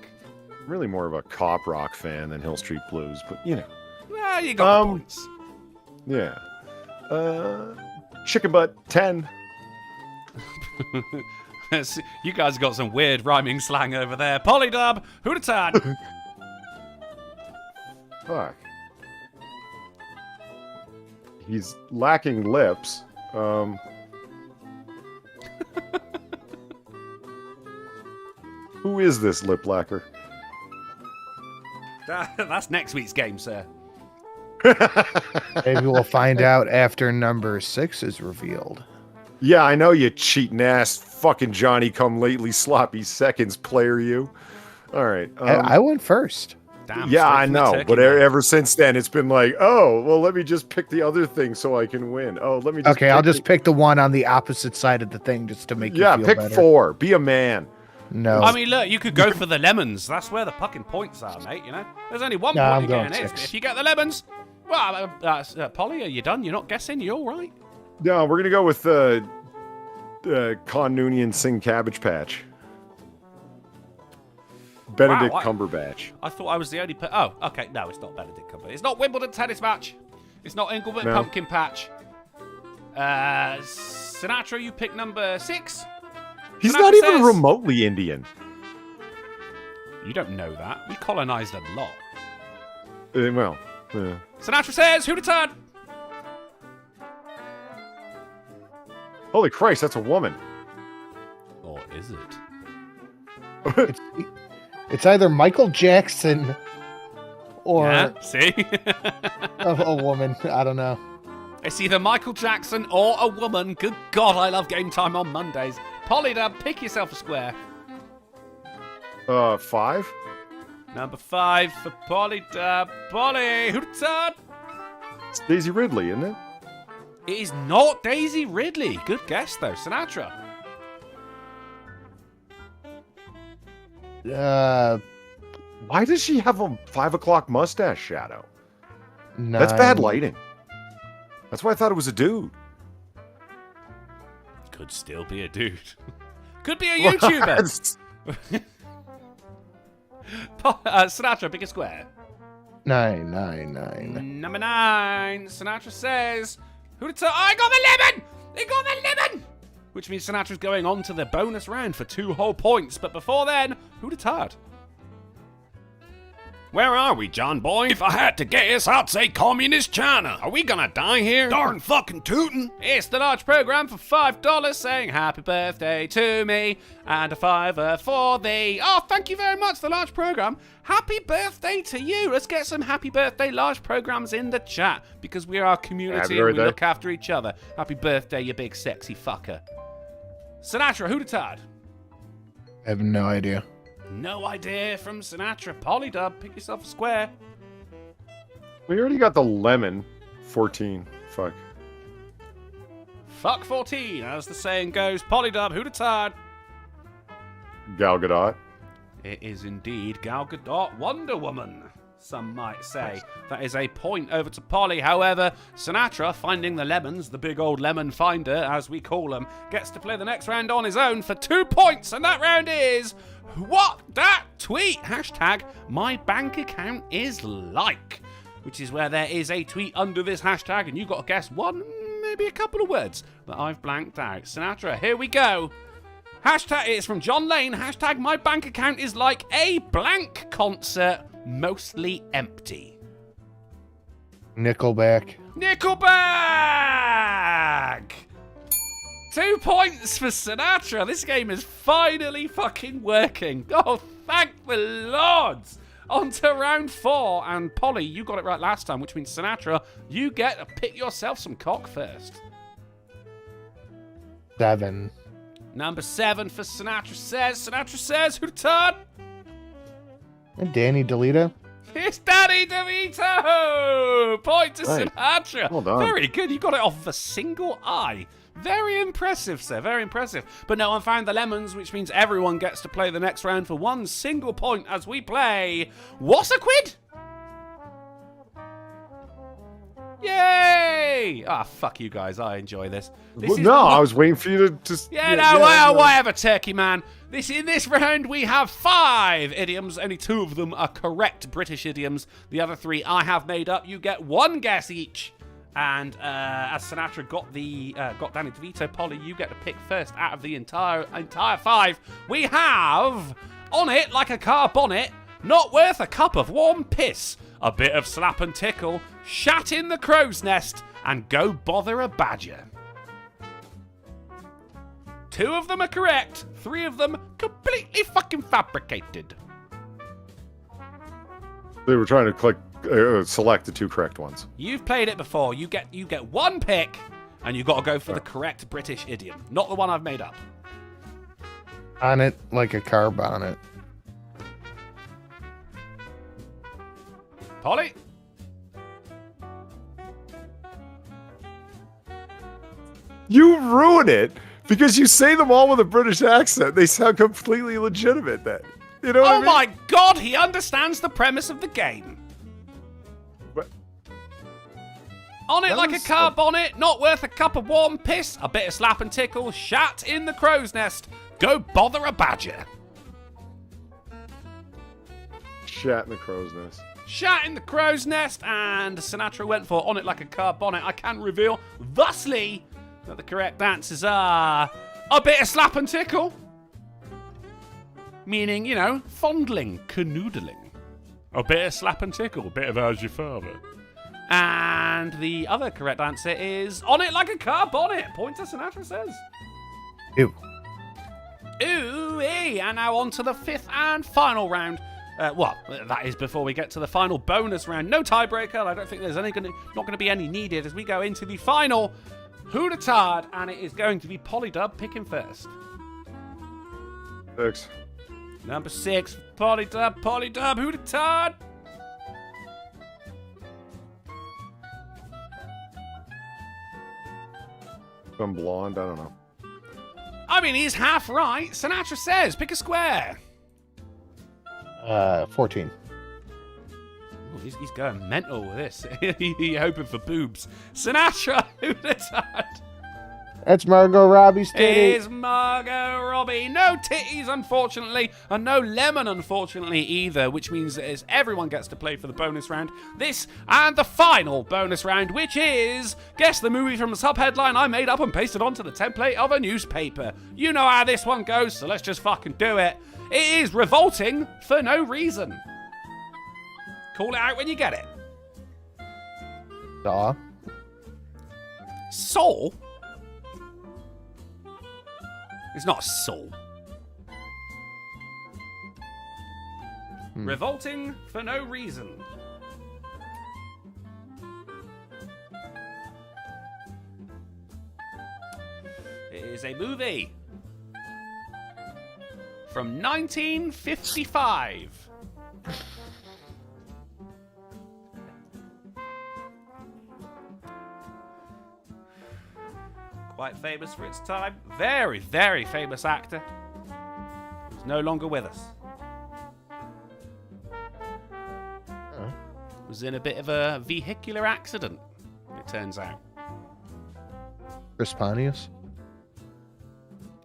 I'm really more of a cop rock fan than Hill Street Blues, but you know. Well, you got the points. Yeah. Chicken butt 10. You guys got some weird rhyming slang over there. Polydub, who'd have thought? Fuck. He's lacking lips. Who is this lip lacquer? That's next week's game, sir. Maybe we'll find out after number 6 is revealed. Yeah, I know you cheating ass fucking Johnny come lately sloppy seconds player you. All right. I went first. Damn, yeah, I know. But ever since then, it's been like, oh, well, let me just pick the other thing so I can win. Oh, let me just Okay, I'll just pick the one on the opposite side of the thing just to make you feel pick better. 4. Be a man. No. I mean, look, you could go for the lemons. That's where the fucking points are, mate, you know? There's only one point you're getting. If you get the lemons, well, Polly, are you done? You're not guessing? You're all right? No, we're going to go with Con Noonien Sing Cabbage Patch. Benedict Cumberbatch. I thought I was the only oh, okay. No, it's not Benedict Cumberbatch. It's not Wimbledon tennis match. It's not Inglewood Pumpkin Patch. Sinatra, you pick number 6. He's Sinatra not even says, remotely Indian. You don't know that. We colonized a lot. Sinatra says, who'd have thought? Holy Christ, that's a woman. Or is it? It's either Michael Jackson or see? a woman. I don't know. It's either Michael Jackson or a woman. Good God, I love game time on Mondays. Polydub, pick yourself a square. 5. Number 5 for Polydub. Polly, who'd have thought? It's Daisy Ridley, isn't it? It is not Daisy Ridley. Good guess, though. Sinatra. Why does she have a 5 o'clock mustache shadow? 9. That's bad lighting. That's why I thought it was a dude. Could still be a dude. Could be a YouTuber. Sinatra, pick a square. 9, 9, 9. Number 9. Sinatra says, I got the lemon! He got the lemon! Which means Sinatra's going on to the bonus round for 2 whole points. But before then, who'd have thought? Where are we, John boy? If I had to guess, I'd say communist China. Are we gonna die here? Darn fucking tootin'. It's the large program for $5 saying happy birthday to me and a fiver for thee. Oh, thank you very much, the large program. Happy birthday to you. Let's get some happy birthday large programs in the chat because we are a community and we look after each other. Happy birthday, you big sexy fucker. Sinatra, who'd have thought? I have no idea. No idea from Sinatra. Polydub, pick yourself a square. We already got the lemon. 14. Fuck. Fuck 14, as the saying goes. Polydub, who'd have thought? Gal Gadot. It is indeed Gal Gadot, Wonder Woman, some might say. That is a point over to Polly. However, Sinatra, finding the lemons, the big old lemon finder, as we call him, gets to play the next round on his own for 2 points, and that round is... What that tweet? Hashtag my bank account is like, which is where there is a tweet under this hashtag, and you've got to guess one, maybe a couple of words that I've blanked out. Sinatra, here we go. Hashtag, it's from John Lane. Hashtag my bank account is like a blank concert, mostly empty. Nickelback. Nickelback! 2 points for Sinatra. This game is finally fucking working. Oh, thank the Lord. On to round 4. And Polly, you got it right last time, which means Sinatra, you get to pick yourself some cock first. 7. Number 7 for Sinatra says, who'd turn? And Danny DeVito. It's Danny DeVito! Point to Sinatra. Well done. Very good. You got it off of a single eye. Very impressive, sir. Very impressive. But no one found the lemons, which means everyone gets to play the next round for 1 single point as we play... What's a quid? Yay! Ah, fuck you guys. I enjoy this. I was waiting for you to just... Whatever, Turkey Man. In this round, we have 5 idioms. Only 2 of them are correct British idioms. The other 3 I have made up. You get 1 guess each. And as Sinatra got Danny DeVito, Polly, you get to pick first out of the entire 5. We have on it like a car bonnet, not worth a cup of warm piss, a bit of slap and tickle, shat in the crow's nest, and go bother a badger. 2 of them are correct, 3 of them completely fucking fabricated. They were trying to select the 2 correct ones. You've played it before. You get 1 pick, and you've got to go for the correct British idiom, not the one I've made up. On it like a car bonnet. Polly? You ruin it because you say them all with a British accent. They sound completely legitimate then. You know what I mean? My God, he understands the premise of the game. On it like a car bonnet, not worth a cup of warm piss, a bit of slap and tickle, shat in the crow's nest, go bother a badger. Shat in the crow's nest. Shat in the crow's nest, and Sinatra went for on it like a car bonnet. I can reveal, thusly, that the correct answers are a bit of slap and tickle, meaning, you know, fondling, canoodling. A bit of slap and tickle, a bit of how's your father. And the other correct answer is on it like a car bonnet. Point to Sinatra says. Ew. Ooh-wee. And now on to the 5th and final round. That is before we get to the final bonus round. No tiebreaker. I don't think there's not going to be any needed as we go into the final Who'd have Tard, and it is going to be Polydub picking first. 6. Number 6, Polydub, who'd have Tard? I'm blonde, I don't know. I mean, he's half right. Sinatra says, pick a square. 14. Ooh, he's going mental with this. He's hoping for boobs. Sinatra, who'd have Tard? That's Margot Robbie's titty. Is Margot Robbie. No titties, unfortunately, and no lemon, unfortunately, either, which means that everyone gets to play for the bonus round. This and the final bonus round, which is guess the movie from a sub-headline I made up and pasted onto the template of a newspaper. You know how this one goes, so let's just fucking do it. It is revolting for no reason. Call it out when you get it. Saw. Soul? It's not a soul. Revolting for no reason. It is a movie from 1955. Quite famous for its time. Very, very famous actor. He's no longer with us. Was in a bit of a vehicular accident, it turns out. Chris Pontius?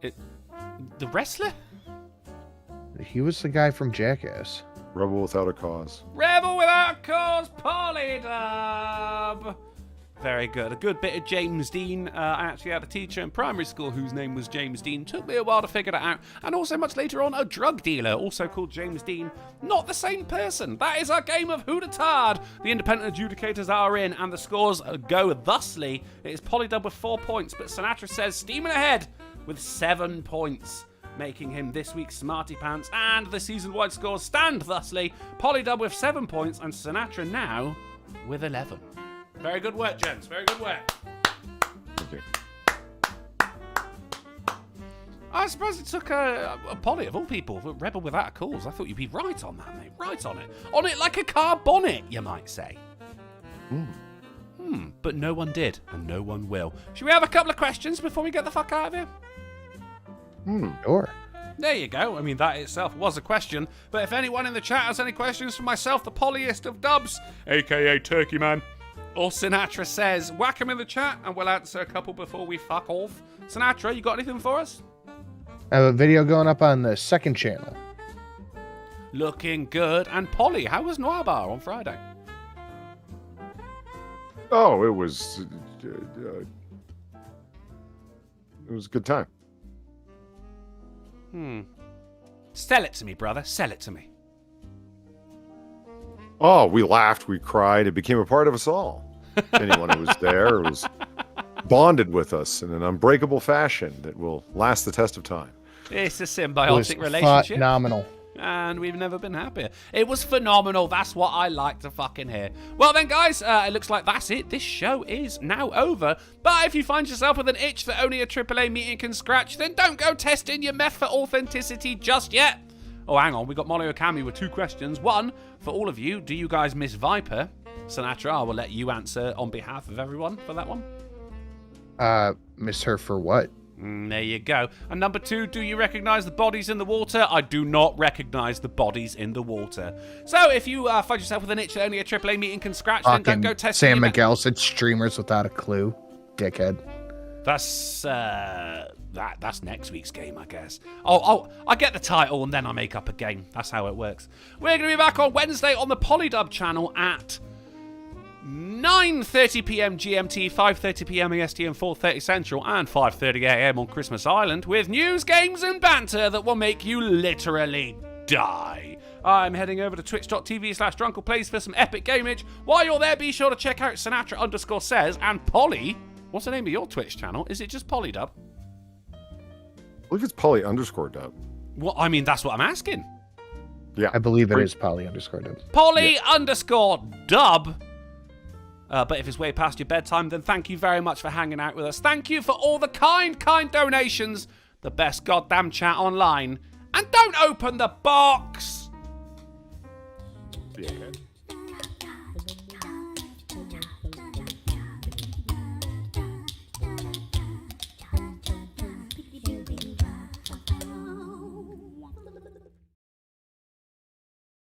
The wrestler? He was the guy from Jackass. Rebel Without a Cause. Rebel Without a Cause, Polydub! Very good. A good bit of James Dean. I actually had a teacher in primary school whose name was James Dean. Took me a while to figure that out. And also much later on, a drug dealer, also called James Dean. Not the same person. That is our game of Who the Tard. The independent adjudicators are in, and the scores go thusly. It is Polydub with 4 points, but Sinatra says steaming ahead with 7 points, making him this week's Smarty Pants. And the season-wide scores stand thusly. Polydub with 7 points, and Sinatra now with 11. Very good work, gents. Very good work. Thank you. I suppose it took a Polly, of all people, Rebel Without a Cause. I thought you'd be right on that, mate. Right on it. On it like a car bonnet, you might say. But no one did, and no one will. Should we have a couple of questions before we get the fuck out of here? Sure. There you go. I mean, that itself was a question. But if anyone in the chat has any questions for myself, the polyest of dubs, a.k.a. Turkey Man, or Sinatra says, whack him in the chat, and we'll answer a couple before we fuck off. Sinatra, you got anything for us? I have a video going up on the second channel. Looking good. And Polly, how was Noir Bar on Friday? Oh, it was a good time. Sell it to me, brother. Sell it to me. Oh, we laughed, we cried. It became a part of us all. Anyone who was there was bonded with us in an unbreakable fashion that will last the test of time. It's a symbiotic relationship. Phenomenal. And we've never been happier. It was phenomenal. That's what I like to fucking hear. Well then, guys, it looks like that's it. This show is now over. But if you find yourself with an itch that only a AAA meeting can scratch, then don't go testing your meth for authenticity just yet. Oh, hang on. We got Molly Okami with 2 questions. One, for all of you, do you guys miss Viper? Sinatra, I will let you answer on behalf of everyone for that one. Miss her for what? There you go. And number 2, do you recognize the bodies in the water? I do not recognize the bodies in the water. So if you find yourself with an itch that only a AAA meeting can scratch, then don't go testing. Sam Miguel said streamers without a clue. Dickhead. That's next week's game, I guess. Oh, I get the title and then I make up a game. That's how it works. We're going to be back on Wednesday on the Polydub channel at 9:30 p.m. GMT, 5:30 p.m. EST, and 4:30 Central, and 5:30 a.m. on Christmas Island, with news, games, and banter that will make you literally die. I'm heading over to twitch.tv/drunkenplays for some epic gameage. While you're there, be sure to check out Sinatra_says, and Polly. What's the name of your Twitch channel? Is it just Polydub? I believe it's Polly_dub. Well, I mean, that's what I'm asking. Yeah. I believe it is Polly_dub. Polly_dub. But if it's way past your bedtime, then thank you very much for hanging out with us. Thank you for all the kind donations. The best goddamn chat online. And don't open the box. Yeah.